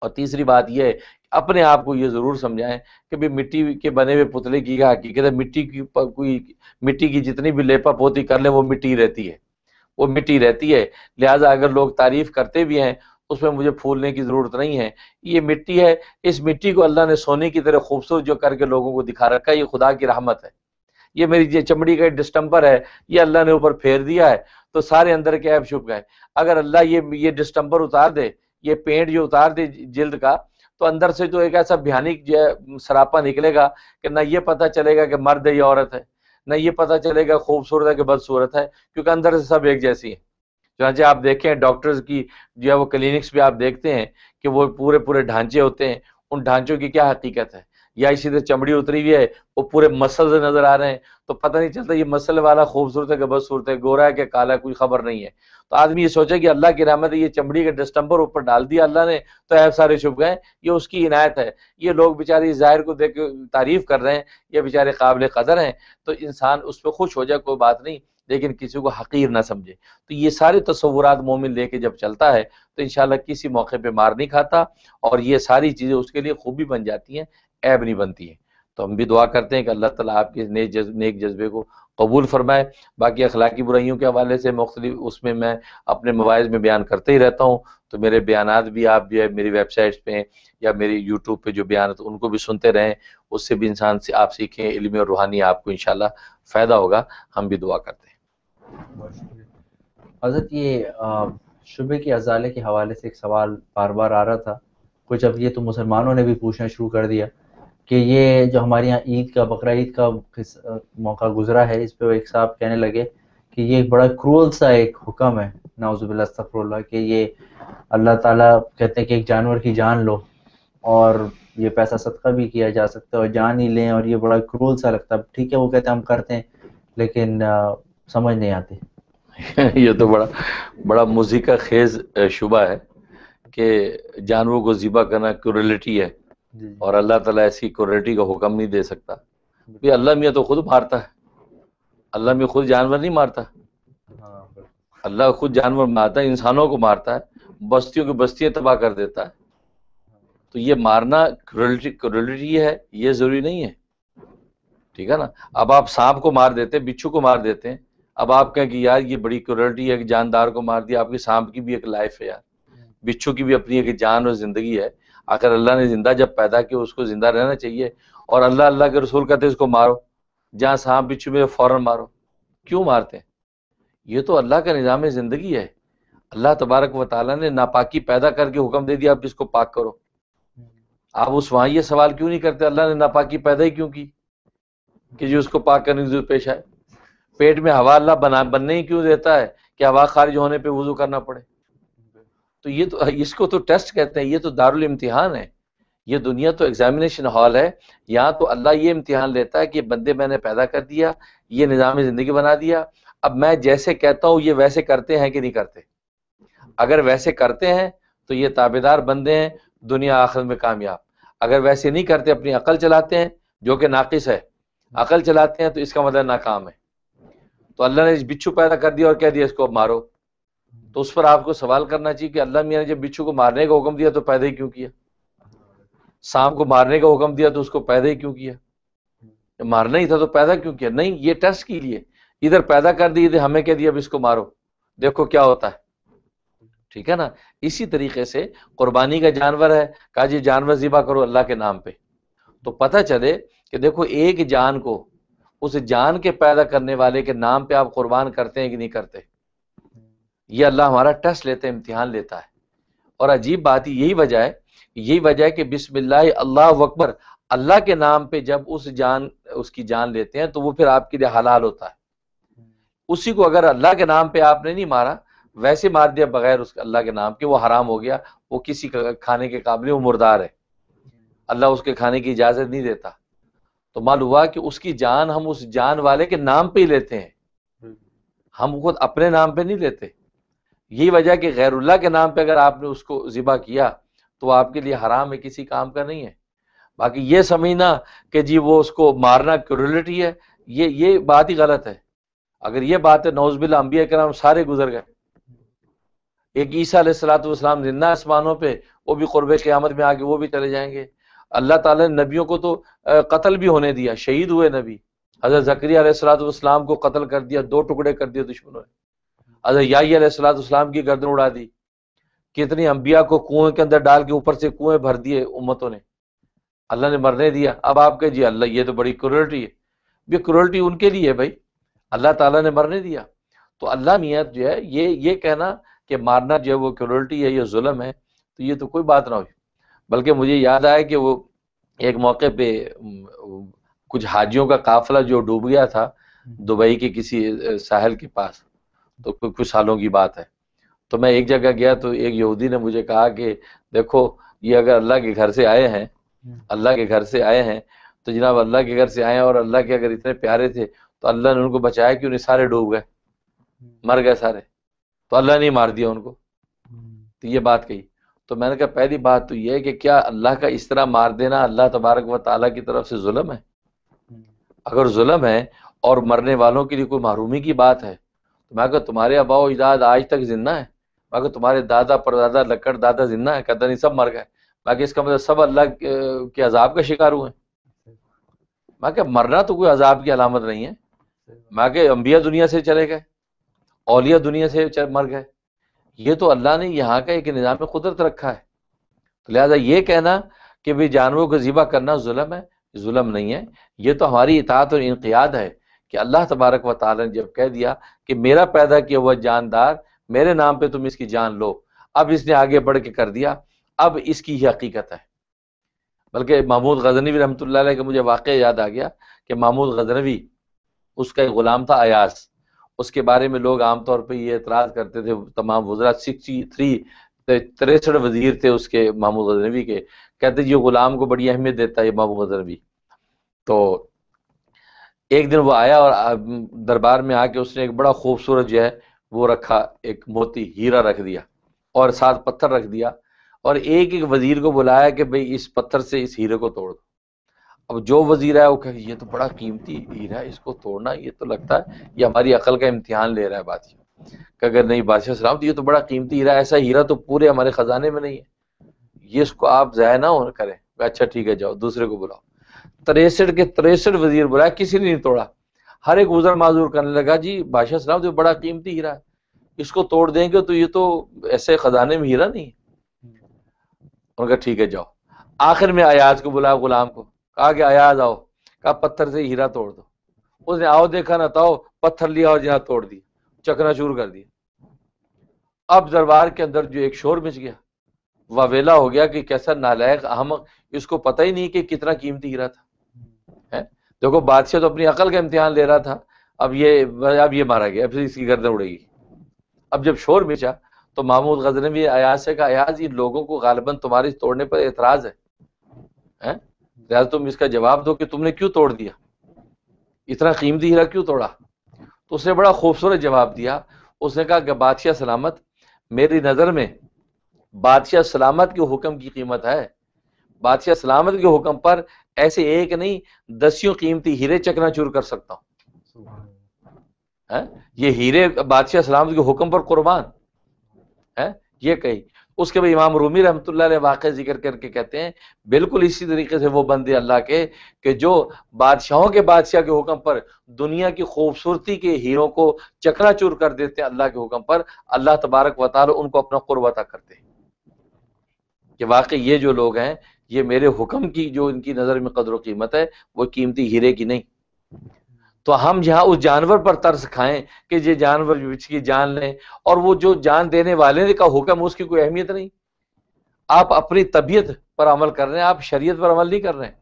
اور تیسری بات یہ ہے کہ اپنے آپ کو یہ ضرور سمجھائیں کہ بھی مٹی کے بنے ہوئے پتلے کی کیا حقیقت ہے، مٹی کی جتنی بھی لیپا پوتی کر لیں وہ مٹی رہتی ہے، وہ مٹی رہتی ہے، لہٰذا اگر لوگ تعریف کرتے بھی ہیں اس میں مجھے پھولنے کی ضرورت نہیں ہے، یہ مٹی ہے، اس مٹی کو اللہ نے سونے کی طرح خوبصورت جو کر کے لوگوں کو دکھا رکھا ہے، یہ خدا کی رحمت ہے۔ یہ میری چمڑی کا ڈسٹمپر ہے، یہ اللہ نے اوپر پھیر دیا ہے تو سارے اندر کے عیب چھپ گئے۔ اگر اللہ یہ ڈسٹمپر اتار دے، یہ پینٹ جو اتار دے جلد کا، تو اندر سے تو ایک ایسا بھیانک جو ہے سراپا نکلے گا کہ نہ یہ پتہ چلے گا کہ مرد ہے یا عورت ہے، نہ یہ پتہ چلے گا خوبصورت ہے کہ بدصورت ہے، کیونکہ اندر سے سب ایک جیسی ہیں۔ چنانچہ آپ دیکھیں ڈاکٹرز کی جو ہے وہ کلینکس پہ آپ دیکھتے ہیں کہ وہ پورے ڈھانچے ہوتے ہیں، ان ڈھانچوں کی کیا حقیقت ہے، یا اسی طرح چمڑی اتری ہوئی ہے، وہ پورے مسل سے نظر آ رہے ہیں، تو پتہ نہیں چلتا یہ مسل والا خوبصورت ہے کہ بدصورت ہے، گورا ہے کہ کالا ہے، کوئی خبر نہیں ہے. تو آدمی یہ سوچے کہ اللہ کی رحمت ہے، یہ چمڑی کا ڈسٹمبر اوپر ڈال دیا اللہ نے تو عیب سارے چھپ گئے. یہ اس کی عنایت ہے. یہ لوگ بیچارے ظاہر کو دیکھ کے تعریف کر رہے ہیں، یہ بیچارے قابل قدر ہیں، تو انسان اس پہ خوش ہو جائے، کوئی بات نہیں، لیکن کسی کو حقیر نہ سمجھے. تو یہ سارے تصورات مومن لے کے جب چلتا ہے تو انشاءاللہ کسی موقع پہ مار نہیں کھاتا، اور یہ ساری چیزیں اس کے لیے خوبی بن جاتی ہیں، عیب نہیں بنتی ہیں. تو ہم بھی دعا کرتے ہیں کہ اللہ تعالیٰ آپ کے نیک جذبے کو قبول فرمائے. باقی اخلاقی برائیوں کے حوالے سے مختلف اس میں میں اپنے مواعظ میں بیان کرتے ہی رہتا ہوں، تو میرے بیانات بھی آپ جو ہے میری ویب سائٹس پہ یا میری یوٹیوب پہ جو بیانات ان کو بھی سنتے رہیں، اس سے بھی انسان سے آپ سیکھیں، علمی اور روحانی آپ کو انشاءاللہ فائدہ ہوگا. ہم بھی دعا کرتے ہیں. حضرت یہ شبے کے ازالے کے حوالے سے ایک سوال بار بار آ رہا تھا، کچھ اب یہ تو مسلمانوں نے بھی پوچھنا شروع کر دیا کہ یہ جو ہمارے یہاں عید کا بقرہ عید کا موقع گزرا ہے، اس پہ ایک صاحب کہنے لگے کہ یہ ایک بڑا کرول سا ایک حکم ہے، نعوذ باللہ استغفر اللہ، کہ یہ اللہ تعالیٰ کہتے ہیں کہ ایک جانور کی جان لو اور یہ پیسہ صدقہ بھی کیا جا سکتا ہے اور جان ہی لیں، اور یہ بڑا کرول سا لگتا ہے. ٹھیک ہے وہ کہتے ہیں ہم کرتے ہیں لیکن سمجھ نہیں آتی. یہ تو بڑا موزیکا خیز شبہ ہے کہ جانوروں کو ذبح کرنا کرولیٹی ہے، اور اللہ تعالیٰ ایسی کرولیٹی کا حکم نہیں دے سکتا. اللہ میاں تو خود مارتا ہے، اللہ میاں خود جانور نہیں مارتا، اللہ خود جانور مارتا ہے، انسانوں کو مارتا ہے، بستیوں کی بستیاں تباہ کر دیتا ہے. تو یہ مارنا کرولیٹی ہے، یہ ضروری نہیں ہے. ٹھیک ہے نا. اب آپ سانپ کو مار دیتے ہیں، بچھو کو مار دیتے ہیں، اب آپ کہیں کہ یار یہ بڑی کرولیٹی ہے کہ جاندار کو مار دیا. آپ کی سانپ کی بھی ایک لائف ہے یار، بچھو کی بھی اپنی ایک جان اور زندگی ہے. اگر اللہ نے زندہ جب پیدا کیا اس کو زندہ رہنا چاہیے، اور اللہ کے رسول کہتے ہیں اس کو مارو، جہاں سانپ بچھو میں فوراً مارو. کیوں مارتے ہیں؟ یہ تو اللہ کا نظام زندگی ہے. اللہ تبارک و تعالیٰ نے ناپاکی پیدا کر کے حکم دے دیا اب اس کو پاک کرو. آپ اس وہاں یہ سوال کیوں نہیں کرتے اللہ نے ناپاکی پیدا ہی کیوں کی کہ جو اس کو پاک کرنے کی ضرورت پیش آئے؟ پیٹ میں ہوا اللہ بننے ہی کیوں دیتا ہے کہ ہوا خارج ہونے پہ وضو کرنا پڑے؟ تو یہ تو اس کو تو ٹیسٹ کہتے ہیں، یہ تو دارالامتحان ہے. یہ دنیا تو ایگزامینیشن ہال ہے. یہاں تو اللہ یہ امتحان لیتا ہے کہ بندے میں نے پیدا کر دیا، یہ نظام زندگی بنا دیا، اب میں جیسے کہتا ہوں یہ ویسے کرتے ہیں کہ نہیں کرتے؟ اگر ویسے کرتے ہیں تو یہ تابعدار بندے ہیں، دنیا آخرت میں کامیاب. اگر ویسے نہیں کرتے، اپنی عقل چلاتے ہیں جو کہ ناقص ہے، عقل چلاتے ہیں تو اس کا مطلب ناکام ہے. تو اللہ نے بچھو پیدا کر دیا اور کہہ دیا اس کو مارو، تو اس پر آپ کو سوال کرنا چاہیے کہ اللہ میاں نے جب بچھو کو مارنے کا حکم دیا تو پیدا ہی کیوں کیا؟ سانپ کو مارنے کا حکم دیا تو اس کو پیدا ہی کیوں کیا؟ مارنا ہی تھا تو پیدا کیوں کیا؟ نہیں، یہ ٹیسٹ کے لیے ادھر پیدا کر دی، ادھر ہمیں کہہ دیا اب اس کو مارو، دیکھو کیا ہوتا ہے. ٹھیک ہے نا. اسی طریقے سے قربانی کا جانور ہے، کہا جی جانور ذبح کرو اللہ کے نام پہ، تو پتہ چلے کہ دیکھو ایک جان کو اس جان کے پیدا کرنے والے کے نام پہ آپ قربان کرتے ہیں کہ نہیں کرتے. یہ اللہ ہمارا ٹیسٹ لیتے ہیں، امتحان لیتا ہے. اور عجیب بات یہی وجہ ہے کہ بسم اللہ اللہ اکبر اللہ کے نام پہ جب اس کی جان لیتے ہیں تو وہ پھر آپ کے لیے حلال ہوتا ہے. اسی کو اگر اللہ کے نام پہ آپ نے نہیں مارا، ویسے مار دیا بغیر اس اللہ کے نام کے، وہ حرام ہو گیا، وہ کسی کھانے کے قابل، وہ مردار ہے، اللہ اس کے کھانے کی اجازت نہیں دیتا. تو معلوم ہوا کہ اس کی جان ہم اس جان والے کے نام پہ ہی لیتے ہیں، ہم خود اپنے نام پہ نہیں لیتے. یہی وجہ کہ غیر اللہ کے نام پہ اگر آپ نے اس کو ذبح کیا تو آپ کے لیے حرام ہے، کسی کام کا نہیں ہے. باقی یہ سمجھنا کہ جی وہ اس کو مارنا کرولیٹی ہے، یہ بات ہی غلط ہے. اگر یہ بات ہے نعوذ باللہ انبیاء کرام سارے گزر گئے. ایک عیسیٰ علیہ الصلوۃ والسلام زندہ آسمانوں پہ، وہ بھی قرب قیامت میں آگے وہ بھی چلے جائیں گے. اللہ تعالیٰ نے نبیوں کو تو قتل بھی ہونے دیا، شہید ہوئے نبی. حضرت زکریا علیہ الصلوۃ والسلام کو قتل کر دیا، 2 ٹکڑے کر دیے دشمنوں نے. حضرت یحییٰ علیہ الصلوۃ والسلام کی گردن اڑا دی. کتنی انبیاء کو کنویں کے اندر ڈال کے اوپر سے کنویں بھر دیے امتوں نے، اللہ نے مرنے دیا. اب آپ کہ جی اللہ یہ تو بڑی کرولیٹی ہے. یہ کرولیٹی ان کے لیے ہے بھائی، اللہ تعالیٰ نے مرنے دیا. تو اللہ میاں جو ہے یہ کہنا کہ مارنا جو ہے وہ کرولیٹی ہے، یہ ظلم ہے، تو یہ تو کوئی بات نہ ہوئی. بلکہ مجھے یاد آیا کہ وہ ایک موقع پہ کچھ حاجیوں کا قافلہ جو ڈوب گیا تھا دبئی کے کسی ساحل کے پاس، تو کچھ سالوں کی بات ہے. تو میں ایک جگہ گیا تو ایک یہودی نے مجھے کہا کہ دیکھو یہ اگر اللہ کے گھر سے آئے ہیں اللہ کے گھر سے آئے ہیں تو جناب اللہ کے گھر سے آئے ہیں اور اللہ کے اگر اتنے پیارے تھے تو اللہ نے ان کو بچایا کہ انہیں سارے ڈوب گئے، مر گئے سارے، تو اللہ نے مار دیا ان کو. تو یہ بات کہی. تو میں نے کہا پہلی بات تو یہ ہے کہ کیا اللہ کا اس طرح مار دینا اللہ تبارک و تعالیٰ کی طرف سے ظلم ہے؟ اگر ظلم ہے اور مرنے والوں کے لیے کوئی محرومی کی بات ہے تو میں کہا تمہارے آباء و اجداد آج تک زندہ ہیں، میں کہا تمہارے دادا پردادا لکڑ دادا زندہ ہیں، کہتا نہیں سب مر گئے. میں کہ اس کا مطلب سب اللہ کے عذاب کا شکار ہوئے ہیں. میں کہ مرنا تو کوئی عذاب کی علامت نہیں ہے. میں کہ انبیاء دنیا سے چلے گئے، اولیاء دنیا سے مر گئے، یہ تو اللہ نے یہاں کا ایک نظام قدرت رکھا ہے. تو لہٰذا یہ کہنا کہ بھی جانوروں کو ذبح کرنا ظلم ہے، ظلم نہیں ہے، یہ تو ہماری اطاعت اور انقیاد ہے کہ اللہ تبارک و تعالیٰ نے جب کہہ دیا کہ میرا پیدا کیا ہوا جاندار میرے نام پہ تم اس کی جان لو، اب اس نے آگے بڑھ کے کر دیا، اب اس کی یہ حقیقت ہے. بلکہ محمود غزنوی رحمۃ اللہ علیہ کا مجھے واقعہ یاد آ گیا کہ محمود غزنوی اس کا ایک غلام تھا ایاز، اس کے بارے میں لوگ عام طور پہ یہ اعتراض کرتے تھے، تمام وزراء 63 وزیر تھے اس کے محمود غزنوی کے، کہتے یہ غلام کو بڑی اہمیت دیتا ہے یہ محمود غزنوی. تو ایک دن وہ آیا اور دربار میں آ کے اس نے ایک بڑا خوبصورت جو ہے وہ رکھا، ایک موتی ہیرا رکھ دیا اور ساتھ پتھر رکھ دیا، اور ایک ایک وزیر کو بلایا کہ بھئی اس پتھر سے اس ہیرے کو توڑ دو. اب جو وزیر ہے وہ کہ یہ تو بڑا قیمتی ہیرا ہے، اس کو توڑنا یہ تو لگتا ہے یہ ہماری عقل کا امتحان لے رہا ہے بادشاہ. کہ اگر نہیں بادشاہ سلامت یہ تو بڑا قیمتی ہیرا ہے، ایسا ہیرا تو پورے ہمارے خزانے میں نہیں ہے، یہ اس کو آپ ضائع نہ کریں. اچھا ٹھیک ہے جاؤ دوسرے کو بلاؤ. 63 کے 63 وزیر بلایا، کسی نے نہیں توڑا. ہر ایک عذر معذور کرنے لگا جی بادشاہ سلامت یہ بڑا قیمتی ہیرا ہے، اس کو توڑ دیں گے تو یہ تو ایسے خزانے میں ہیرا نہیں ہے. انہوں نے کہا ٹھیک ہے جاؤ. آخر میں ایاز کو بلایا غلام کو، کہا کہ ایاز آؤ، کہا پتھر سے ہیرا توڑ دو. اس نے آؤ دیکھا نہ تاؤ پتھر لیا اور جہاں توڑ دیا، چکنا چور کر دیا. اب دربار کے اندر جو ایک شور مچ گیا، واویلا ہو گیا کہ کیسا نالائق احمق، اس کو پتہ ہی نہیں کہ کتنا قیمتی ہیرا تھا. دیکھو بادشاہ تو اپنی عقل کا امتحان لے رہا تھا، اب یہ مارا گیا، اب اس کی گردن اڑے گی. اب جب شور مچا تو محمود غزنوی ایاز سے کہا ایاز ان لوگوں کو غالباً تمہارے توڑنے پر اعتراض ہے، لہٰذا تم اس کا جواب دو کہ تم نے کیوں توڑ دیا، اتنا قیمتی ہیرا کیوں توڑا. تو اس نے بڑا خوبصورت جواب دیا. اس نے کہا کہ بادشاہ سلامت میری نظر میں بادشاہ سلامت کے حکم کی قیمت ہے، بادشاہ سلامت کے حکم پر ایسے ایک نہیں 10 قیمتی ہیرے چکنا چور کر سکتا ہوں. یہ ہیرے بادشاہ سلامت کے حکم پر قربان ہے. یہ کہی. اس کے بعد امام رومی رحمۃ اللہ علیہ واقع ذکر کر کے کہتے ہیں بالکل اسی طریقے سے وہ بندے اللہ کے کہ جو بادشاہوں کے بادشاہ کے حکم پر دنیا کی خوبصورتی کے ہیروں کو چکنا چور کر دیتے ہیں، اللہ کے حکم پر اللہ تبارک و تعالی ان کو اپنا قرب عطا کرتے ہیں کہ واقعی یہ جو لوگ ہیں یہ میرے حکم کی جو ان کی نظر میں قدر و قیمت ہے وہ قیمتی ہیرے کی نہیں. تو ہم جہاں اس جانور پر ترس کھائیں کہ یہ جانور اس کی جان لیں اور وہ جو جان دینے والے کا حکم اس کی کوئی اہمیت نہیں، آپ اپنی طبیعت پر عمل کر رہے ہیں، آپ شریعت پر عمل نہیں کر رہے ہیں.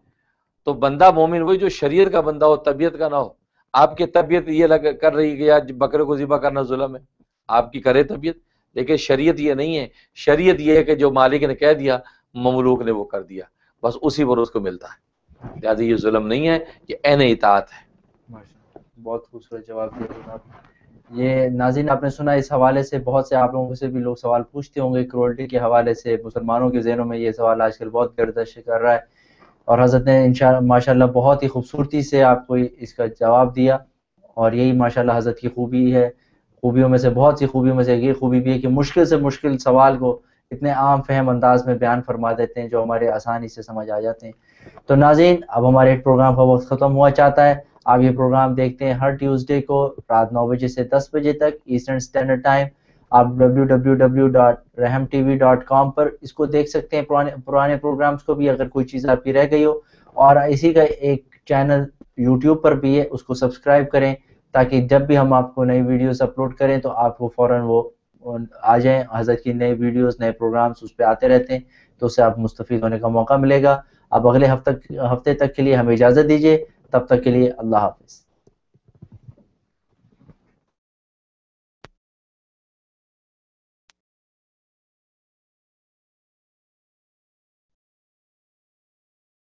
تو بندہ مومن وہی جو شریعت کا بندہ ہو، طبیعت کا نہ ہو. آپ کی طبیعت یہ کر رہی کہ یار بکرے کو ذبح کرنا ظلم ہے، آپ کی کرے طبیعت، لیکن شریعت یہ نہیں ہے. شریعت یہ ہے کہ جو مالک نے کہہ دیا مملوک نے وہ کر دیا، بس اسی پر اس کو ملتا ہے. لہٰذا یہ ظلم نہیں ہے، یہ عین اطاعت ہے. بہت خوبصورت جواب دیا جناب. یہ ناظرین آپ نے سنا، اس حوالے سے بہت سے آپ لوگوں سے بھی لوگ سوال پوچھتے ہوں گے کرولٹی کے حوالے سے. مسلمانوں کے ذہنوں میں یہ سوال آج کل بہت گردش کر رہا ہے، اور حضرت نے ماشاءاللہ بہت ہی خوبصورتی سے آپ کو اس کا جواب دیا. اور یہی ماشاءاللہ حضرت کی خوبی ہے، خوبیوں میں سے بہت سی خوبیوں میں سے یہ خوبی بھی ہے کہ مشکل سے مشکل سوال کو اتنے عام فہم انداز میں بیان فرما دیتے ہیں جو ہمارے آسانی سے سمجھ آ جاتے ہیں. تو ناظرین اب ہمارے پروگرام کا وقت ختم ہوا چاہتا ہے. آپ یہ پروگرام دیکھتے ہیں ہر ٹیوزڈے کو رات 9 بجے سے 10 بجے تک ایسٹرن اسٹینڈرڈ ٹائم. آپ www.rahmtv.com پر اس کو دیکھ سکتے ہیں، پرانے پروگرامز کو بھی، اگر کوئی چیز آپ کی رہ گئی ہو. اور اسی کا ایک چینل یوٹیوب پر بھی ہے، اس کو سبسکرائب کریں تاکہ جب بھی ہم آپ کو نئی ویڈیوز اپلوڈ کریں تو آپ کو فوراً وہ آ جائیں. حضرت کی نئی ویڈیوز، نئے پروگرامز اس پہ آتے رہتے ہیں، تو اس سے آپ مستفید ہونے کا موقع ملے گا. اب اگلے ہفتے تک کے لیے ہمیں اجازت دیجیے. تب تک کے لیے اللہ حافظ.